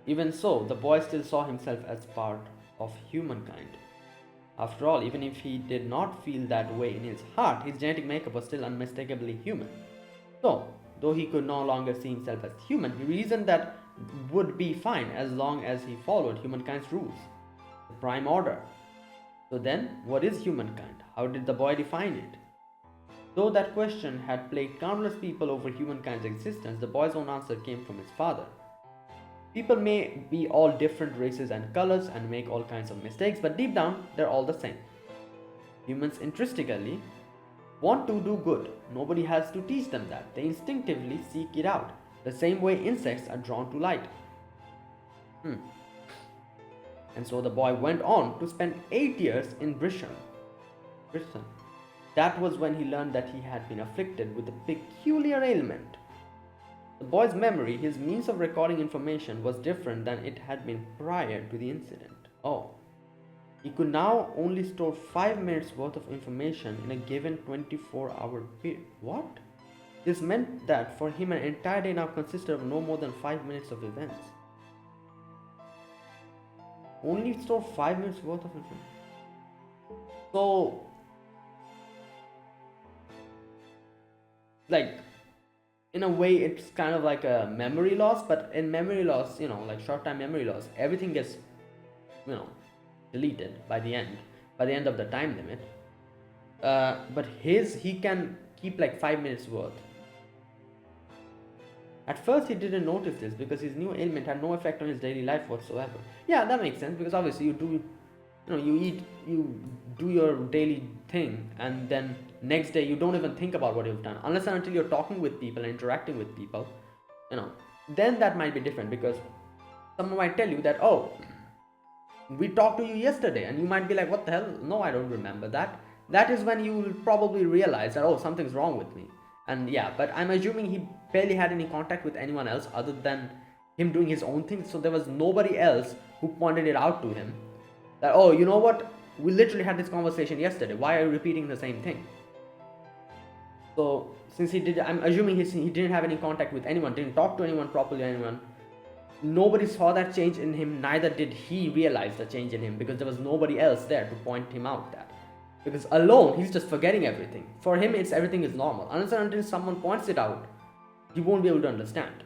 Even so, the boy still saw himself as part of humankind. After all, even if he did not feel that way in his heart, his genetic makeup was still unmistakably human. So, though he could no longer see himself as human, he reasoned that would be fine as long as he followed humankind's rules, the prime order. So then, what is humankind? How did the boy define it? Though that question had plagued countless people over humankind's existence, the boy's own answer came from his father. People may be all different races and colors and make all kinds of mistakes, but deep down, they're all the same. Humans intrinsically want to do good. Nobody has to teach them that. They instinctively seek it out, the same way insects are drawn to light. And so the boy went on to spend 8 years in Britain. That was when he learned that he had been afflicted with a peculiar ailment. The boy's memory, his means of recording information, was different than it had been prior to the incident. Oh. He could now only store 5 minutes worth of information in a given 24-hour period. What? This meant that for him an entire day now consisted of no more than 5 minutes of events. Only store 5 minutes worth of information. So, like, in a way it's kind of like a memory loss, but in memory loss, like short-time memory loss, everything gets, deleted by the end of the time limit. But he can keep like 5 minutes worth. At first he didn't notice this because his new ailment had no effect on his daily life whatsoever. Yeah, that makes sense, because obviously you eat, you do your daily thing, and then next day you don't even think about what you've done, unless and until you're talking with people and interacting with people, then that might be different, because someone might tell you that, oh, we talked to you yesterday, and you might be like, what the hell, no, I don't remember that. That is when you will probably realize that, oh, something's wrong with me. And yeah, but I'm assuming he barely had any contact with anyone else other than him doing his own thing, so there was nobody else who pointed it out to him that, oh, you know what, we literally had this conversation yesterday, why are you repeating the same thing? So since I'm assuming he didn't have any contact with anyone, didn't talk to anyone properly, nobody saw that change in him, neither did he realize the change in him, because there was nobody else there to point him out that. Because alone, he's just forgetting everything. For him, everything is normal. Unless and until someone points it out, he won't be able to understand.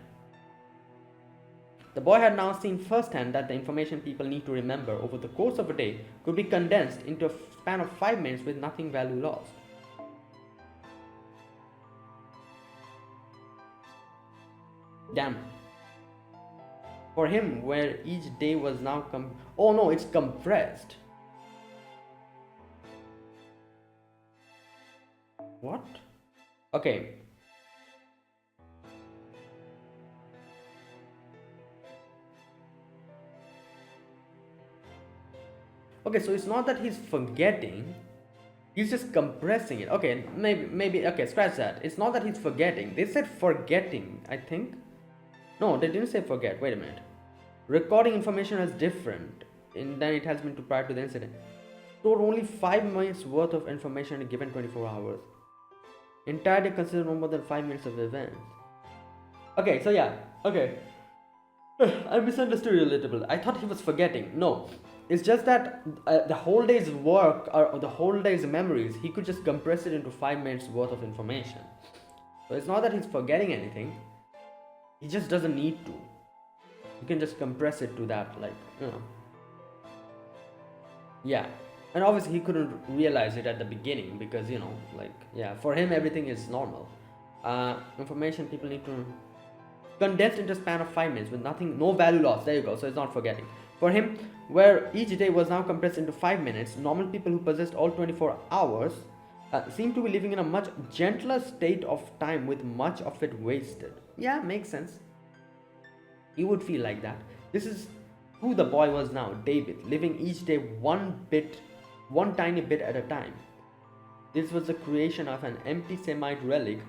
The boy had now seen firsthand that the information people need to remember over the course of a day could be condensed into a span of 5 minutes with nothing value lost. Damn. For him, where each day was now oh no, it's compressed. What? Okay. Okay, so it's not that he's forgetting, he's just compressing it. Okay, maybe, okay, scratch that. It's not that he's forgetting. They said forgetting, I think. No, they didn't say forget. Wait a minute. Recording information is different than it has been prior to the incident. Store only 5 minutes worth of information in a given 24 hours. Entire day considered no more than 5 minutes of events. Okay, so yeah, okay. I misunderstood you a little bit. I thought he was forgetting. No, it's just that the whole day's work or the whole day's memories, he could just compress it into 5 minutes worth of information. So it's not that he's forgetting anything. He just doesn't need to. You can just compress it to that, like, Yeah. And obviously he couldn't realize it at the beginning because, for him everything is normal. Information people need to condense into a span of 5 minutes with no value loss. There you go. So it's not forgetting. For him, where each day was now compressed into 5 minutes, normal people who possessed all 24 hours seem to be living in a much gentler state of time with much of it wasted. Yeah, makes sense. You would feel like that. This is who the boy was now, Daybit, living each day one tiny bit at a time. This was the creation of an empty Semite relic.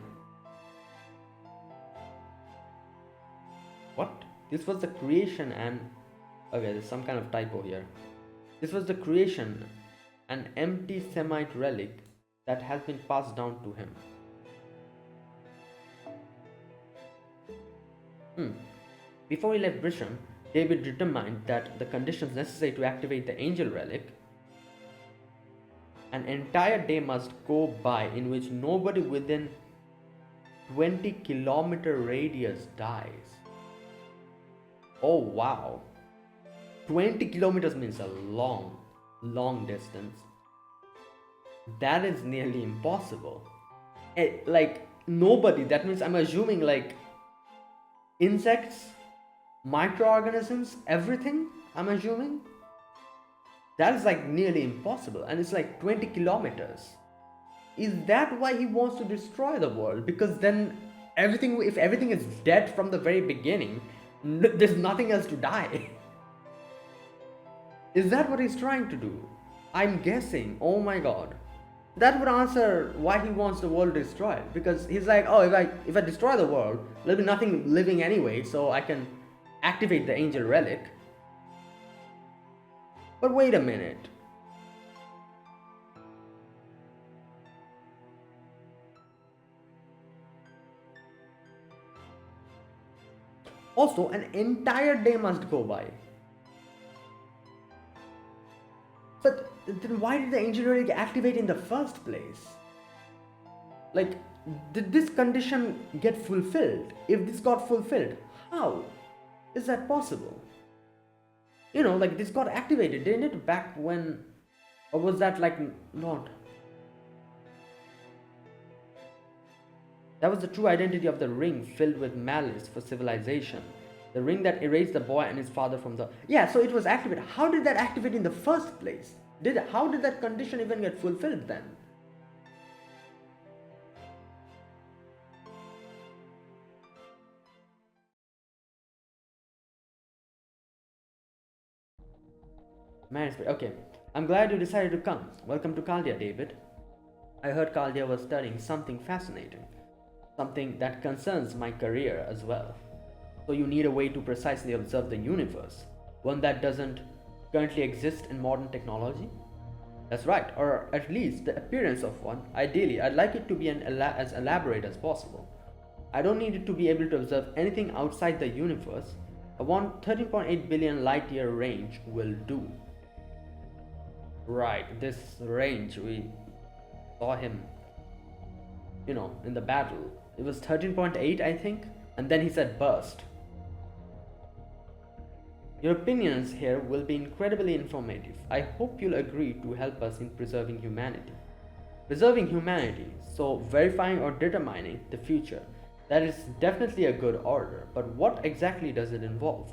What? This was the creation okay, there's some kind of typo here. This was the creation, an empty Semite relic that has been passed down to him. Before he left Britain, David determined that the conditions necessary to activate the angel relic, an entire day must go by in which nobody within 20-kilometer radius dies. Oh wow. 20 kilometers means a long distance. That is nearly impossible. like nobody. That means I'm assuming like insects, microorganisms, everything. I'm assuming that is like nearly impossible, and it's like 20 kilometers. Is that why he wants to destroy the world? Because then everything, if everything is dead from the very beginning, there's nothing else to die. Is that what he's trying to do? I'm guessing. Oh my god. That would answer why he wants the world destroyed. Because he's like, oh, if I destroy the world, there'll be nothing living anyway, so I can activate the angel relic. But wait a minute. Also, an entire day must go by. But then why did the angel relic activate in the first place? Like, did this condition get fulfilled? If this got fulfilled, how is that possible? You know, like this got activated, didn't it, back when, or was that like not? That was the true identity of the ring filled with malice for civilization. The ring that erased the boy and his father from the... Yeah, so it was activated. How did that activate in the first place? How did that condition even get fulfilled then? Okay, I'm glad you decided to come. Welcome to Chaldea, David. I heard Chaldea was studying something fascinating. Something that concerns my career as well. So you need a way to precisely observe the universe, one that doesn't currently exist in modern technology? That's right, or at least the appearance of one. Ideally, I'd like it to be as elaborate as possible. I don't need it to be able to observe anything outside the universe. I want 13.8 billion light year range will do. Right, this range, we saw him, you know, in the battle. It was 13.8, I think, and then he said burst. Your opinions here will be incredibly informative. I hope you'll agree to help us in preserving humanity. Preserving humanity, so verifying or determining the future. That is definitely a good order, but what exactly does it involve?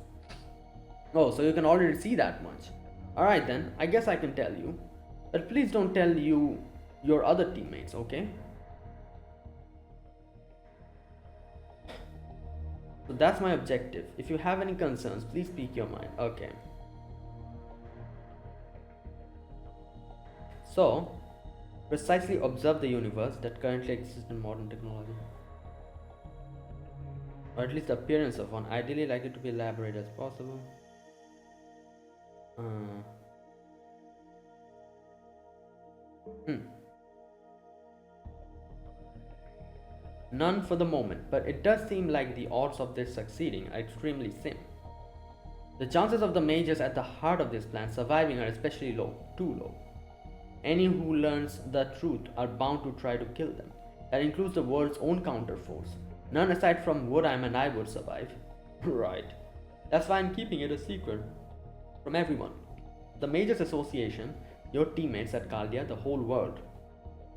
Oh, so you can already see that much. Alright then, I guess I can tell you. But please don't tell your other teammates, okay? So that's my objective. If you have any concerns, please speak your mind. Okay. So, precisely observe the universe that currently exists in modern technology. Or at least the appearance of one. Ideally, like it to be elaborate as possible. None for the moment, but it does seem like the odds of this succeeding are extremely slim. The chances of the mages at the heart of this plan surviving are especially low, too low. Any who learns the truth are bound to try to kill them. That includes the world's own counterforce. None aside from Woodheim and I would survive. Right. That's why I'm keeping it a secret from everyone. The Mages Association, your teammates at Chaldea, the whole world.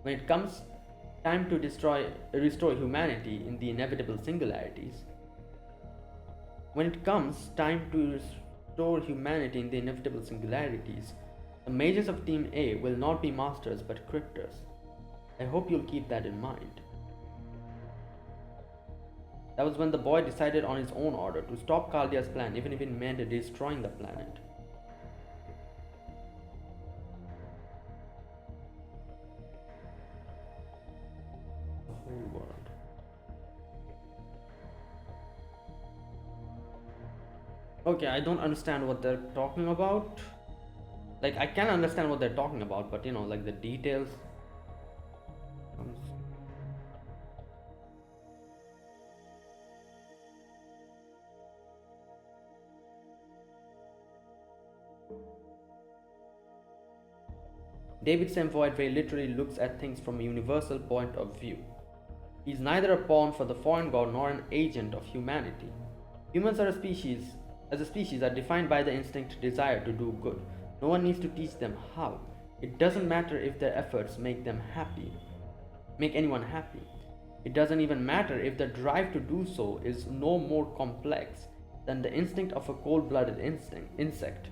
When it comes time to restore humanity in the inevitable singularities. When it comes time to restore humanity in the inevitable singularities, the mages of Team A will not be masters but cryptors. I hope you'll keep that in mind. That was when the boy decided on his own order to stop Chaldea's plan, even if it meant destroying the planet. World. Okay, I don't understand what they're talking about. Like, I can understand what they're talking about, but you know, like the details. David Semvoid literally looks at things from a universal point of view. He is neither a pawn for the foreign god nor an agent of humanity. Humans are as a species are defined by the instinct desire to do good. No one needs to teach them how. It doesn't matter if their efforts make anyone happy. It doesn't even matter if the drive to do so is no more complex than the instinct of a cold-blooded insect.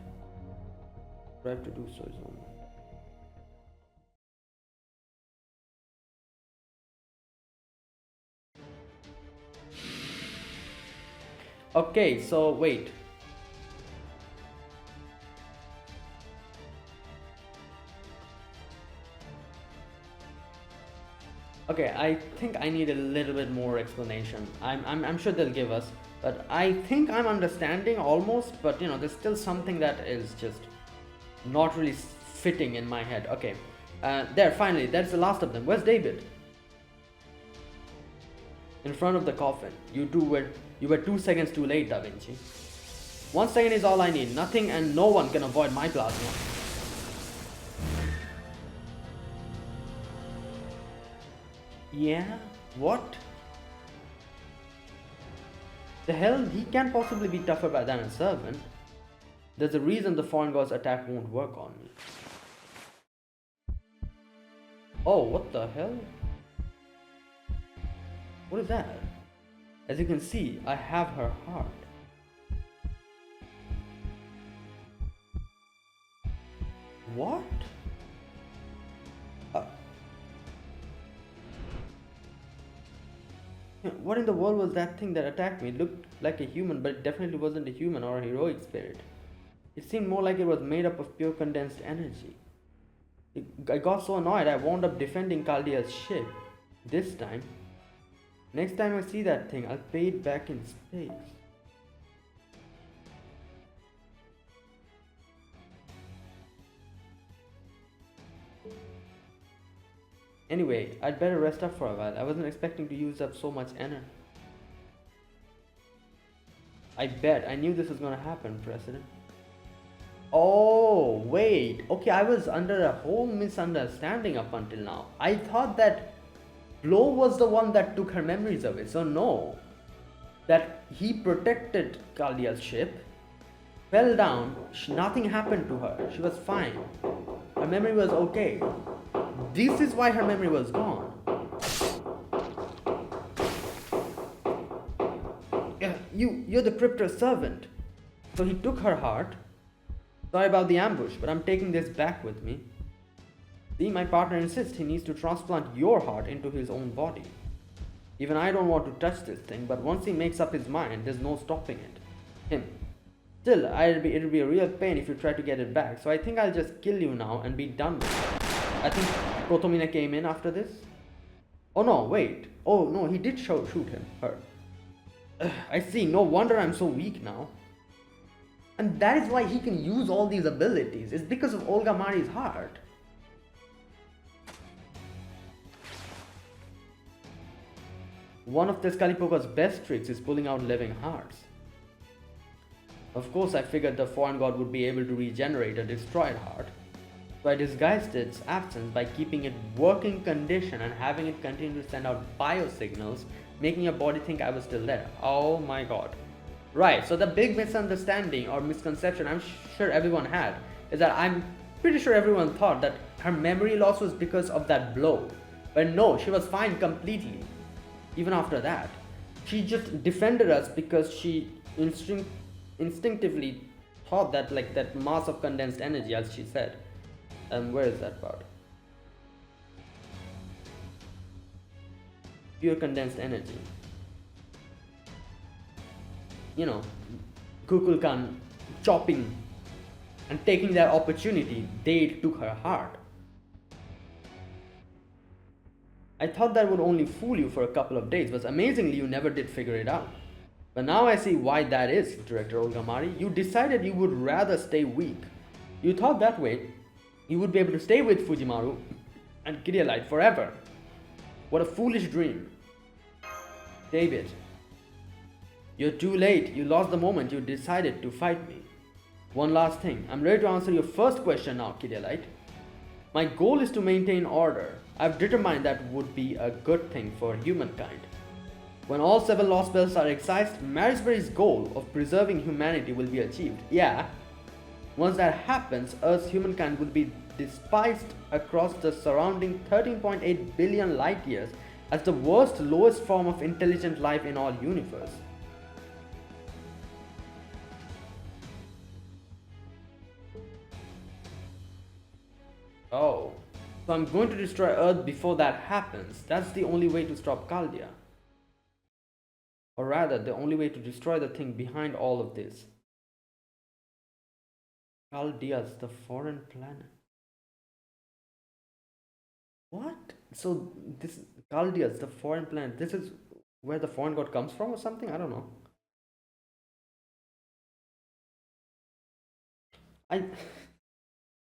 Drive to do so is no more. Okay, so wait. Okay, I think I need a little bit more explanation. I'm sure they'll give us, but I think I'm understanding almost, but you know, there's still something that is just not really fitting in my head. Okay, there, finally, that's the last of them. Where's David? In front of the coffin. You were 2 seconds too late, Da Vinci. 1 second is all I need. Nothing and no one can avoid my plasma. Yeah? What? The hell? He can't possibly be tougher than a servant. There's a reason the foreign god's attack won't work on me. Oh, what the hell? What is that? As you can see, I have her heart. What? What in the world was that thing that attacked me? It looked like a human, but it definitely wasn't a human or a heroic spirit. It seemed more like it was made up of pure condensed energy. I got so annoyed I wound up defending Chaldea's ship. This time. Next time I see that thing, I'll pay it back in space. Anyway, I'd better rest up for a while. I wasn't expecting to use up so much energy. I bet. I knew this was gonna happen, President. Oh, wait. Okay, I was under a whole misunderstanding up until now. I thought that Blow was the one that took her memories away. So no. That he protected Chaldea's ship, fell down, nothing happened to her. She was fine. Her memory was okay. This is why her memory was gone. Yeah, you're the Crypto's servant. So he took her heart. Sorry about the ambush, but I'm taking this back with me. See, my partner insists he needs to transplant your heart into his own body. Even I don't want to touch this thing, but once he makes up his mind, there's no stopping it. Him. Still, it'll be a real pain if you try to get it back, so I think I'll just kill you now and be done with it. I think Kotomina came in after this. Oh no, wait. Oh no, he did shoot her. I see, no wonder I'm so weak now. And that is why he can use all these abilities. It's because of Olga Mari's heart. One of Tezcatlipoca's best tricks is pulling out living hearts. Of course, I figured the foreign god would be able to regenerate a destroyed heart, so I disguised its absence by keeping it working condition and having it continue to send out biosignals, making your body think I was still there. Oh my god. Right, so the big misunderstanding or misconception I'm sure everyone had is that I'm pretty sure everyone thought that her memory loss was because of that blow. But no, she was fine completely. Even after that, she just defended us because she instinctively thought that, like, that mass of condensed energy, as she said. Where is that part? Pure condensed energy. You know, Kukulkan chopping and taking that opportunity, they took her heart. I thought that would only fool you for a couple of days, but amazingly you never did figure it out. But now I see why that is, Director Olga Mari. You decided you would rather stay weak. You thought that way you would be able to stay with Fujimaru and Kiryalite forever. What a foolish dream. David, you're too late. You lost the moment you decided to fight me. One last thing. I'm ready to answer your first question now, Kiryalite. My goal is to maintain order. I've determined that would be a good thing for humankind. When all 7 Lostbelts are excised, Marisbury's goal of preserving humanity will be achieved. Yeah. Once that happens, Earth's humankind will be dispersed across the surrounding 13.8 billion light years as the worst, lowest form of intelligent life in all universe. Oh, so I'm going to destroy Earth before that happens. That's the only way to stop Chaldea. Or rather, the only way to destroy the thing behind all of this. Chaldea's the foreign planet. What? So this Chaldea's the foreign planet. This is where the foreign god comes from or something? I don't know. I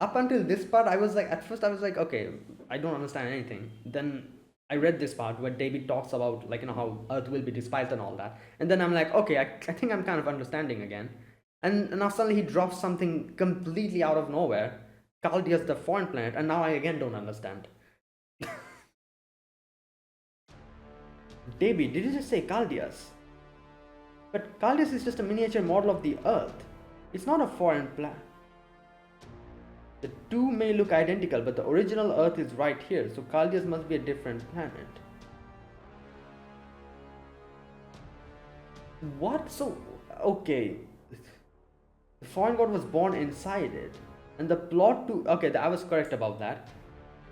up until this part I was like, at first I was like, okay, I don't understand anything. Then I read this part where David talks about, like, you know, how Earth will be despised and all that. And then I'm like, okay, I think I'm kind of understanding again. And now suddenly he drops something completely out of nowhere. Chaldea's the foreign planet, and now I again don't understand. David, did you just say Chaldea's? But Chaldea's is just a miniature model of the Earth. It's not a foreign planet. The two may look identical, but the original Earth is right here, so Chaldea's must be a different planet. What? So, okay. The foreign god was born inside it. And the plot to... Okay, I was correct about that.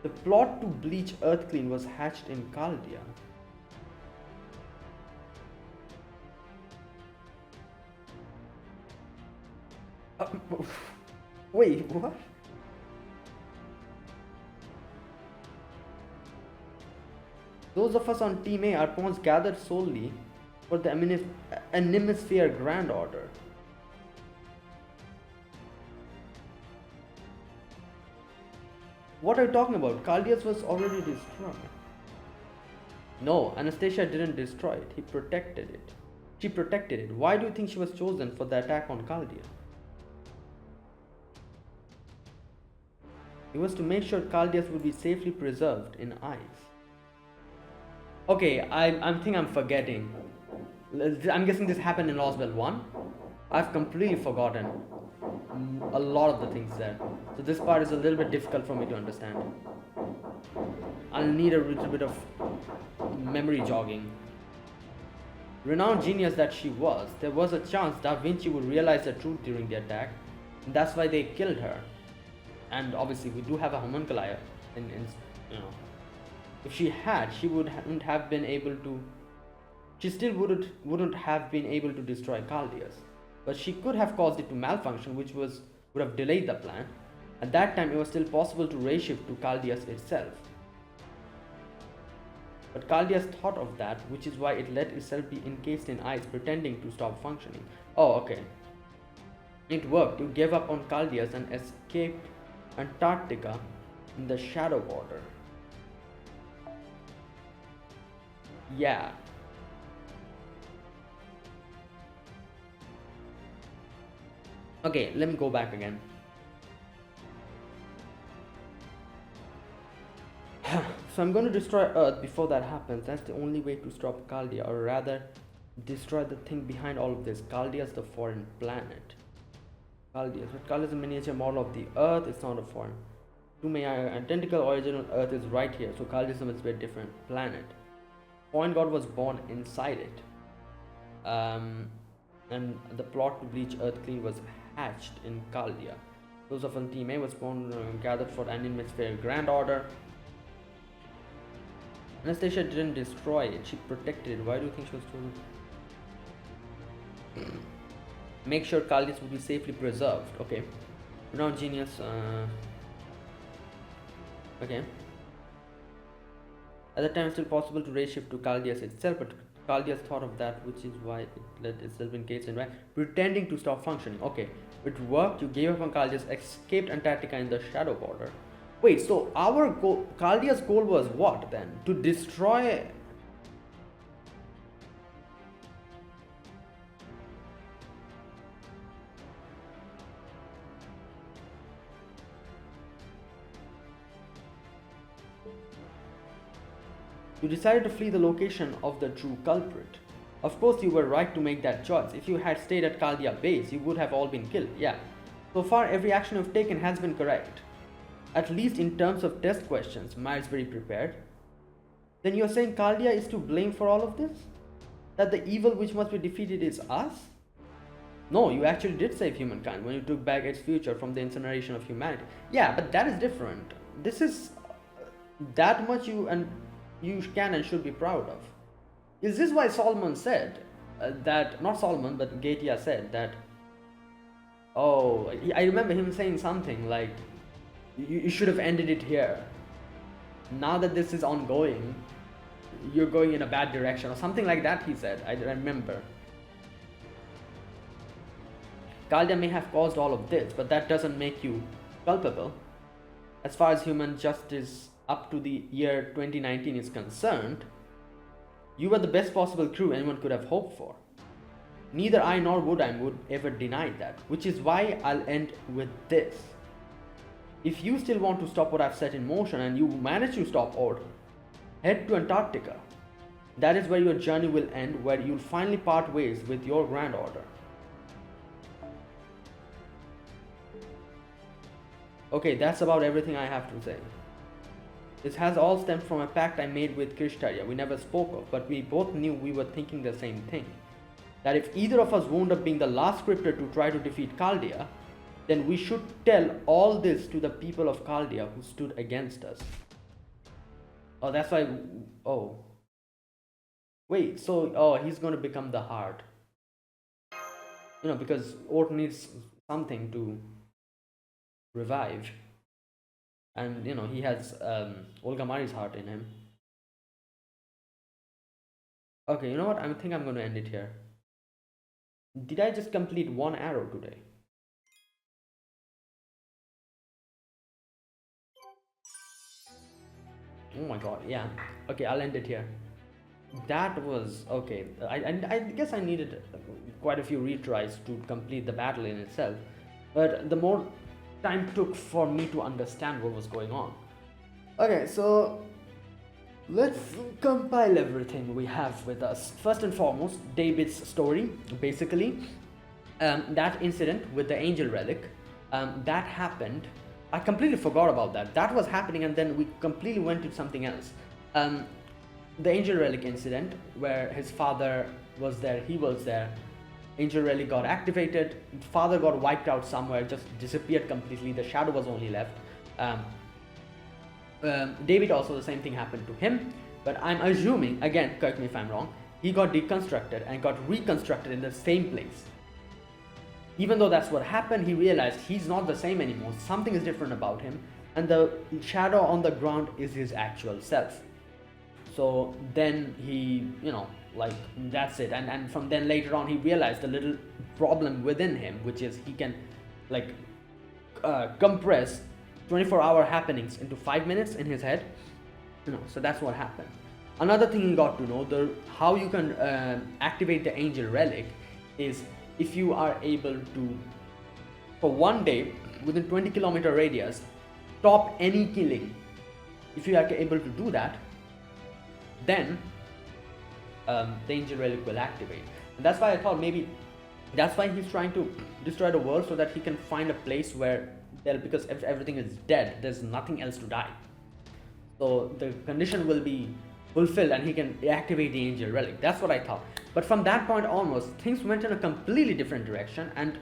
The plot to bleach Earth clean was hatched in Chaldea. Wait, what? Those of us on Team A are pawns gathered solely for the Animesphere Grand Order. What are you talking about? Chaldea's was already destroyed. No, Anastasia didn't destroy it. He protected it. She protected it. Why do you think she was chosen for the attack on Chaldea? It was to make sure Chaldea's would be safely preserved in ice. Okay, I think I'm forgetting. I'm guessing this happened in Lostbelt 1. I've completely forgotten a lot of the things there. So this part is a little bit difficult for me to understand. I'll need a little bit of memory jogging. Renowned genius that she was, there was a chance Da Vinci would realize the truth during the attack. And that's why they killed her. And obviously we do have a homunculi in you know. If she had, she wouldn't have been able to. She still wouldn't have been able to destroy Chaldea's, but she could have caused it to malfunction, which would have delayed the plan. At that time, it was still possible to raise shift to Chaldea's itself. But Chaldea's thought of that, which is why it let itself be encased in ice, pretending to stop functioning. Oh, okay. It worked. You gave up on Chaldea's and escaped Antarctica in the shadow border. Yeah. Okay, let me go back again. So I'm going to destroy Earth before that happens. That's the only way to stop Chaldea, or rather, destroy the thing behind all of this. Chaldea's the foreign planet. Chaldea. So Chaldea's a miniature model of the Earth. It's not a foreign. To me, identical original Earth is right here. So Chaldea's must be a different planet. Foreign god was born inside it. And the plot to bleach Earth clean was hatched in Chaldea. Those of on Team A was born gathered for an Animesphere Grand Order. Anastasia didn't destroy it, she protected it. Why do you think she was told? Make sure Chaldea's would be safely preserved. Okay. Renowned genius. Okay. At the time, it's still possible to raise shift to Chaldea's itself, but Chaldea's thought of that, which is why it let itself encased in right, pretending to stop functioning. Okay, it worked. You gave up on Chaldea's, escaped Antarctica in the shadow border. Wait, so our goal, Chaldea's goal was what then? To destroy. You decided to flee the location of the true culprit. Of course, you were right to make that choice. If you had stayed at Chaldea base, you would have all been killed. Yeah. So far, every action you've taken has been correct. At least in terms of test questions, Miles very prepared. Then you're saying Chaldea is to blame for all of this? That the evil which must be defeated is us? No, you actually did save humankind when you took back its future from the incineration of humanity. Yeah, but that is different. This is that much you can and should be proud of. Is this why Solomon said that, not Solomon, but Gatia said that, oh, I remember him saying something like, you should have ended it here. Now that this is ongoing, you're going in a bad direction, or something like that he said, I remember. Chaldea may have caused all of this, but that doesn't make you culpable. As far as human justice up to the year 2019 is concerned, you were the best possible crew anyone could have hoped for. Neither I nor would ever deny that, which is why I'll end with this. If you still want to stop what I've set in motion and you manage to stop or head to Antarctica, that is where your journey will end, where you'll finally part ways with your Grand Order. Okay, that's about everything I have to say. This has all stemmed from a pact I made with Krishtariya we never spoke of, but we both knew we were thinking the same thing. That if either of us wound up being the last scripter to try to defeat Chaldea, then we should tell all this to the people of Chaldea who stood against us. Oh, that's why... Oh. Wait, so... Oh, he's going to become the heart. You know, because Ort needs something to revive. And, you know, he has Olga Mari's heart in him. Okay, you know what? I think I'm going to end it here. Did I just complete one arrow today? Oh my god, yeah. Okay, I'll end it here. That was... okay. I guess I needed quite a few retries to complete the battle in itself. But the more time took for me to understand what was going on. Okay, so let's compile everything we have with us. First and foremost, Daybit's story, basically. That incident with the angel relic, that happened. I completely forgot about that. That was happening and then we completely went to something else. The angel relic incident where his father was there, he was there. Angel relic got activated, father got wiped out somewhere, just disappeared completely, the shadow was only left. Daybit also, the same thing happened to him, but I'm assuming, again, correct me if I'm wrong, he got deconstructed and got reconstructed in the same place. Even though that's what happened, he realized he's not the same anymore, something is different about him, and the shadow on the ground is his actual self. So then he, you know, like, that's it. And from then later on, he realized the little problem within him, which is he can, like, compress 24-hour happenings into 5 minutes in his head. You know, so that's what happened. Another thing he got to know, how you can activate the angel relic is if you are able to, for one day, within 20-kilometer radius, stop any killing. If you are able to do that, then the angel relic will activate. And that's why I thought maybe that's why he's trying to destroy the world, so that he can find a place where because if everything is dead, there's nothing else to die. So the condition will be fulfilled and he can activate the angel relic. That's what I thought. But from that point onwards, things went in a completely different direction, and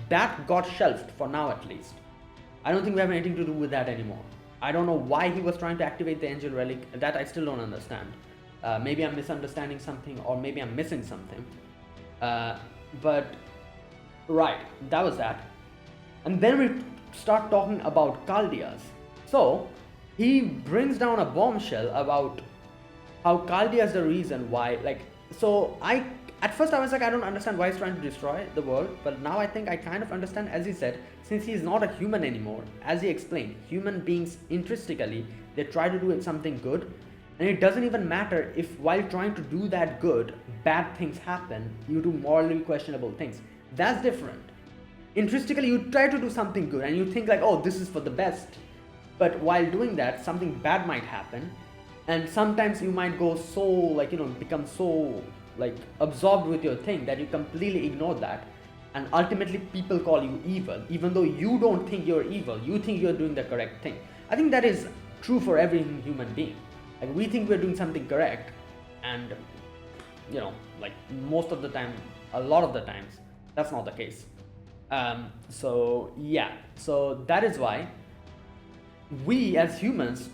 that got shelved for now at least. I don't think we have anything to do with that anymore. I don't know why he was trying to activate the angel relic. That I still don't understand. Maybe I'm misunderstanding something, or maybe I'm missing something. But right, that was that. And then we start talking about Chaldeas. So he brings down a bombshell about how Chaldea is the reason why, like, so at first I was like, I don't understand why he's trying to destroy the world, but now I think I kind of understand. As he said, since he's not a human anymore, as he explained, human beings intrinsically, they try to do something good, and it doesn't even matter if while trying to do that good, bad things happen, you do morally questionable things. That's different. Intrinsically, you try to do something good and you think like, oh, this is for the best, but while doing that, something bad might happen, and sometimes you might go so, like, you know, become so, like, absorbed with your thing that you completely ignore that, and ultimately people call you evil, even though you don't think you're evil, you think you're doing the correct thing. I think that is true for every human being. Like we think we're doing something correct, and you know, like most of the time, a lot of the times, that's not the case. So yeah, so that is why we as humans,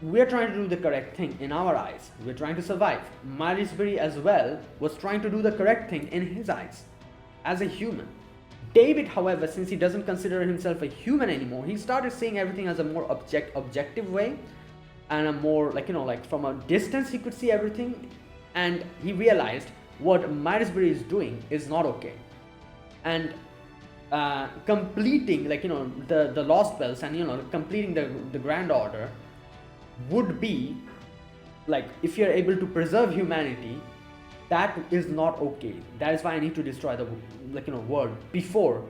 we're trying to do the correct thing in our eyes. We're trying to survive. Marisbury as well was trying to do the correct thing in his eyes as a human. David, however, since he doesn't consider himself a human anymore, he started seeing everything as a more objective way, and a more, like, you know, like from a distance he could see everything, and he realized what Marisbury is doing is not okay. And completing, like, you know, the Lostbelts, and you know, completing the Grand Order would be like, if you're able to preserve humanity, that is not okay. That is why I need to destroy the, like, you know, world before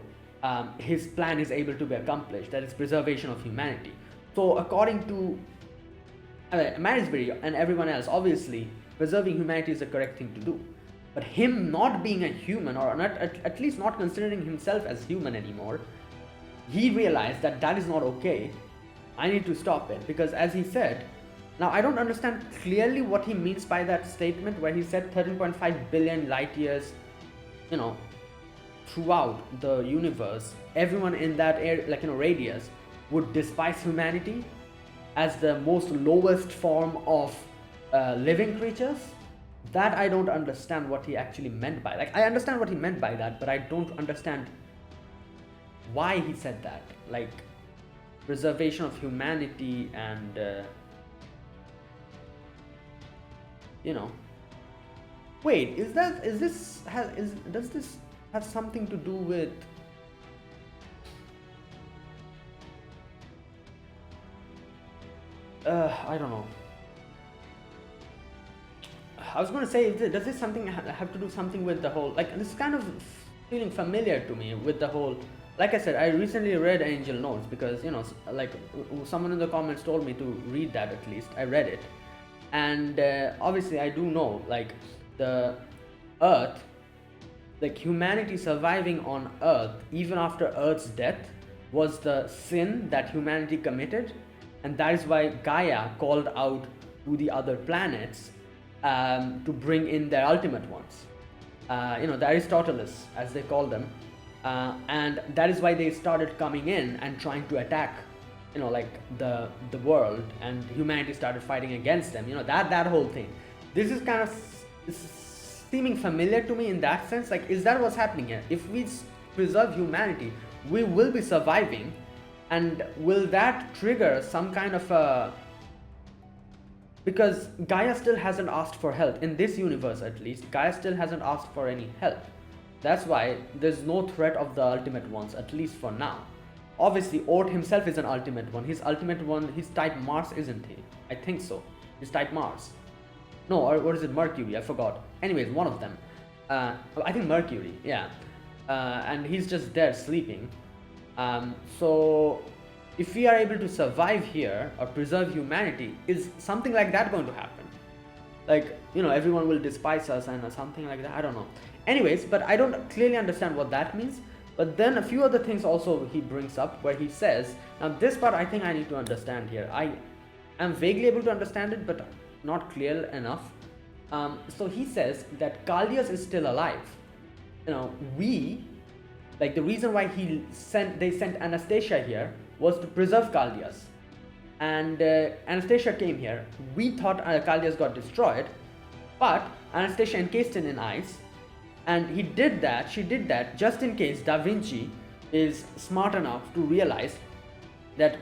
his plan is able to be accomplished. That is preservation of humanity. So according to Marisbury and everyone else, obviously preserving humanity is the correct thing to do. But him not being a human, or not, at least not considering himself as human anymore, he realized that that is not okay. I need to stop it, because as he said, now I don't understand clearly what he means by that statement where he said 13.5 billion light years, you know, throughout the universe, everyone in that area, like, you know, radius, would despise humanity as the most lowest form of living creatures. That I don't understand what he actually meant by. Like, I understand what he meant by that, but I don't understand why he said that. Like, preservation of humanity and you know, wait, does this have something to do with I don't know. I was going to say, does this something have to do something with the whole, like, this is kind of feeling familiar to me with the whole, like I said, I recently read Angel Notes because, you know, like, someone in the comments told me to read that. At least I read it, and obviously I do know, like, the Earth, like, humanity surviving on Earth even after Earth's death was the sin that humanity committed, and that is why Gaia called out to the other planets to bring in their ultimate ones, you know, the Aristotelists, as they call them, and that is why they started coming in and trying to attack, you know, like, the world, and humanity started fighting against them, you know, that whole thing. This is kind of seeming familiar to me in that sense. Like, is that what's happening here? If we preserve humanity, we will be surviving, and will that trigger some kind of a, because Gaia still hasn't asked for help in this universe, at least Gaia still hasn't asked for any help. That's why there's no threat of the ultimate ones, at least for now. Obviously Ort himself is an ultimate one. His ultimate one, he's type Mars, isn't he? I think so. He's type Mars. No, or what is it, Mercury? I forgot. Anyways, one of them. I think Mercury, yeah. And he's just there sleeping. So if we are able to survive here or preserve humanity, is something like that going to happen? Like, you know, everyone will despise us and something like that. I don't know. Anyways, but I don't clearly understand what that means. But then a few other things also he brings up where he says, now this part I think I need to understand here. I am vaguely able to understand it, but not clear enough. So he says that Chaldea is still alive. You know, like, the reason why they sent Anastasia here was to preserve Chaldea. And Anastasia came here. We thought Chaldea got destroyed, but Anastasia encased it in ice. And she did that just in case Da Vinci is smart enough to realize that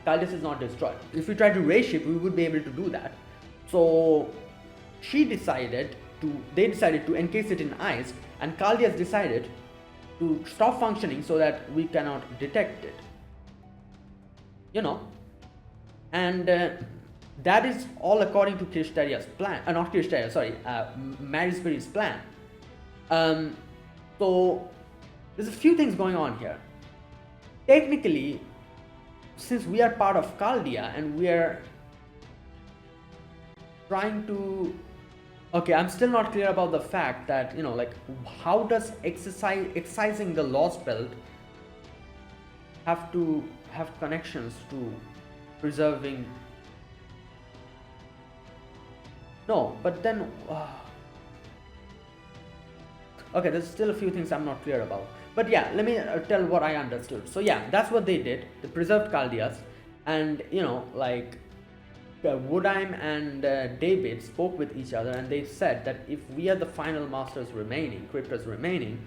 Chaldea is not destroyed. If we try to raise ship, we would be able to do that. So they decided to encase it in ice, and Chaldea decided to stop functioning so that we cannot detect it. You know, and that is all according to Kirstaria's plan. Not Kirstaria, sorry, Marisbury's plan. So there's a few things going on here. Technically, since we are part of Chaldea and we are trying to, okay, I'm still not clear about the fact that, you know, like, how does excising the Lostbelt have to have connections to preserving No, but then okay, there's still a few things I'm not clear about. But yeah, let me tell what I understood. So yeah, that's what they did. They preserved Chaldeas, and like Woodheim and David spoke with each other, and they said that if we are the final masters remaining, cryptos remaining,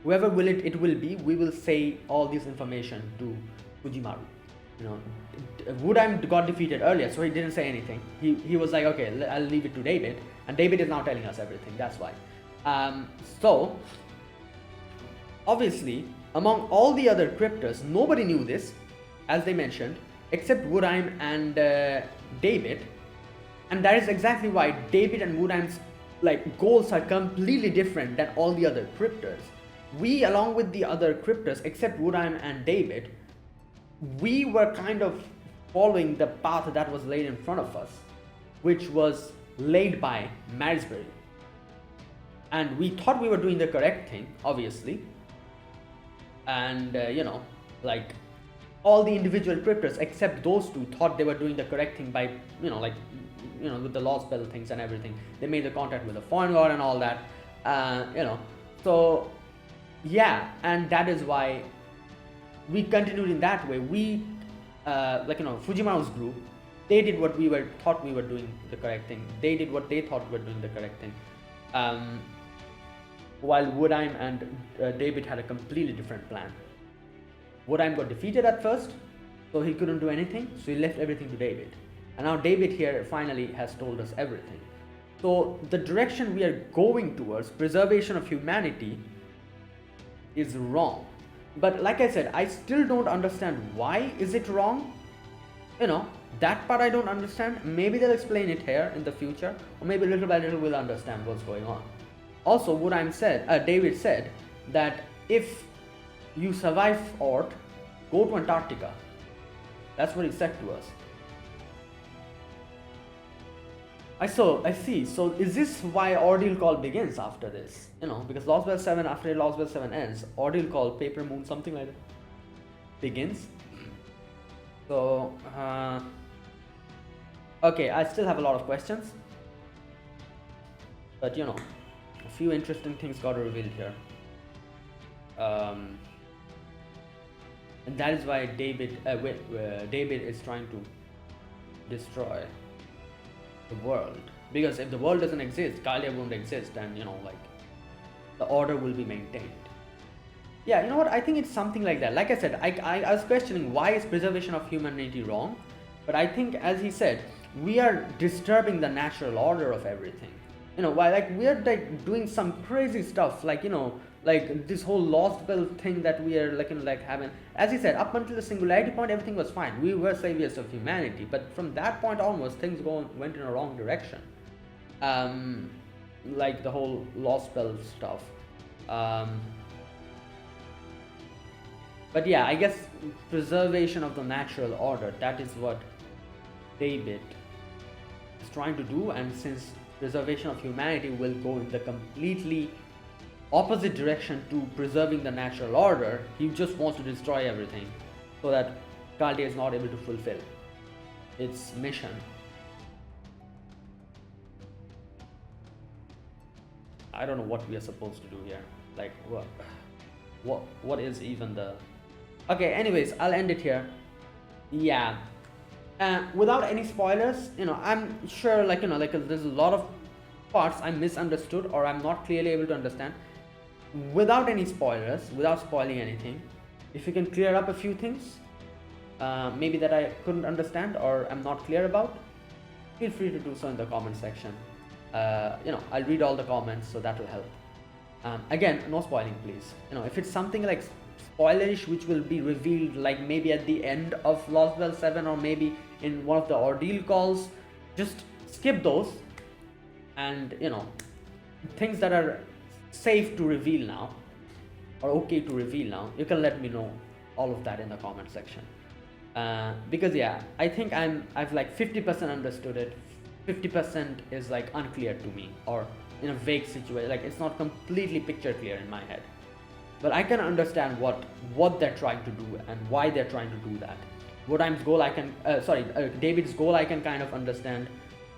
whoever it will be, we will say all this information to Fujimaru. Woodheim got defeated earlier, so he didn't say anything. He was like, okay, I'll leave it to David, and David is now telling us everything. That's why. So obviously, among all the other cryptos, nobody knew this, as they mentioned, except Woodheim and David, and that is exactly why David and Woodheim's goals are completely different than all the other cryptos. We, along with the other cryptos, except Woodheim and David, we were kind of following the path that was laid in front of us, which was laid by Marisbury. And we thought we were doing the correct thing, obviously. And all the individual cryptos except those two thought they were doing the correct thing by with the Lostbelt things and everything. They made the contact with the foreign god and all that. So yeah, and that is why we continued in that way. We Fujimaru's group, they did what we thought we were doing the correct thing. They did what they thought we were doing the correct thing. While Woodheim and David had a completely different plan. Woodheim got defeated at first, so he couldn't do anything, so he left everything to David. And now David here finally has told us everything. So the direction we are going towards, preservation of humanity, is wrong. But like I said, I still don't understand why is it wrong. That part I don't understand. Maybe they'll explain it here in the future, or maybe little by little we'll understand what's going on. Also, David said that if you survive Ort, go to Antarctica. That's what he said to us. I see. So is this why Ordeal Call begins after this? Because Lostbelt 7, after Lostbelt 7 ends, Ordeal Call, Paper Moon, something like that, begins. So, okay, I still have a lot of questions. But a few interesting things got revealed here. And that is why David is trying to destroy the world. Because if the world doesn't exist, Chaldea won't exist, and the order will be maintained. Yeah, you know what? I think it's something like that. Like I said, I was questioning why is preservation of humanity wrong, but I think, as he said, we are disturbing the natural order of everything. Why we are doing some crazy stuff, this whole Lostbelt thing that we are having. As he said, up until the singularity point, everything was fine. We were saviors of humanity, but from that point onwards, things went in a wrong direction. Like the whole Lostbelt stuff. But yeah, I guess preservation of the natural order, that is what David is trying to do, and since preservation of humanity will go in the completely opposite direction to preserving the natural order, he just wants to destroy everything so that Chaldea is not able to fulfill its mission. I don't know what we are supposed to do here. What is even the... Okay, anyways, I'll end it here. Yeah. Without any spoilers, I'm sure there's a lot of parts I misunderstood or I'm not clearly able to understand. Without any spoilers, without spoiling anything, if you can clear up a few things, maybe that I couldn't understand or I'm not clear about, feel free to do so in the comment section. I'll read all the comments, so that will help. Again, no spoiling, please. If it's something like spoilerish which will be revealed maybe at the end of Lostbelt 7 or maybe in one of the ordeal calls, just skip those, and things that are safe to reveal now or okay to reveal now, you can let me know all of that in the comment section. Because yeah, I think I've 50% understood it, 50% is unclear to me or in a vague situation, it's not completely picture clear in my head. But I can understand what they're trying to do and why they're trying to do that. Woodheim's goal David's goal I can kind of understand.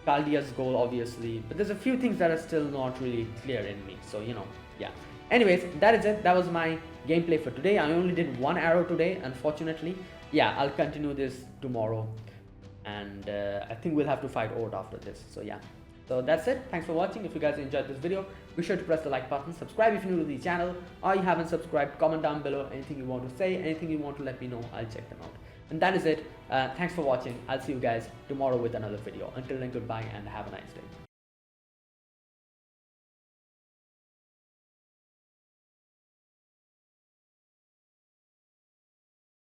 Chaldea's goal, obviously, but there's a few things that are still not really clear in me, so you know, yeah. Anyways, that is it. That was my gameplay for today. I only did one arrow today, unfortunately. Yeah, I'll continue this tomorrow, and I think we'll have to fight Ord after this, so yeah. So that's it. Thanks for watching. If you guys enjoyed this video, be sure to press the like button, subscribe if you're new to the channel, or you haven't subscribed. Comment down below anything you want to say, anything you want to let me know. I'll check them out. And that is it. Thanks for watching. I'll see you guys tomorrow with another video. Until then, goodbye and have a nice day.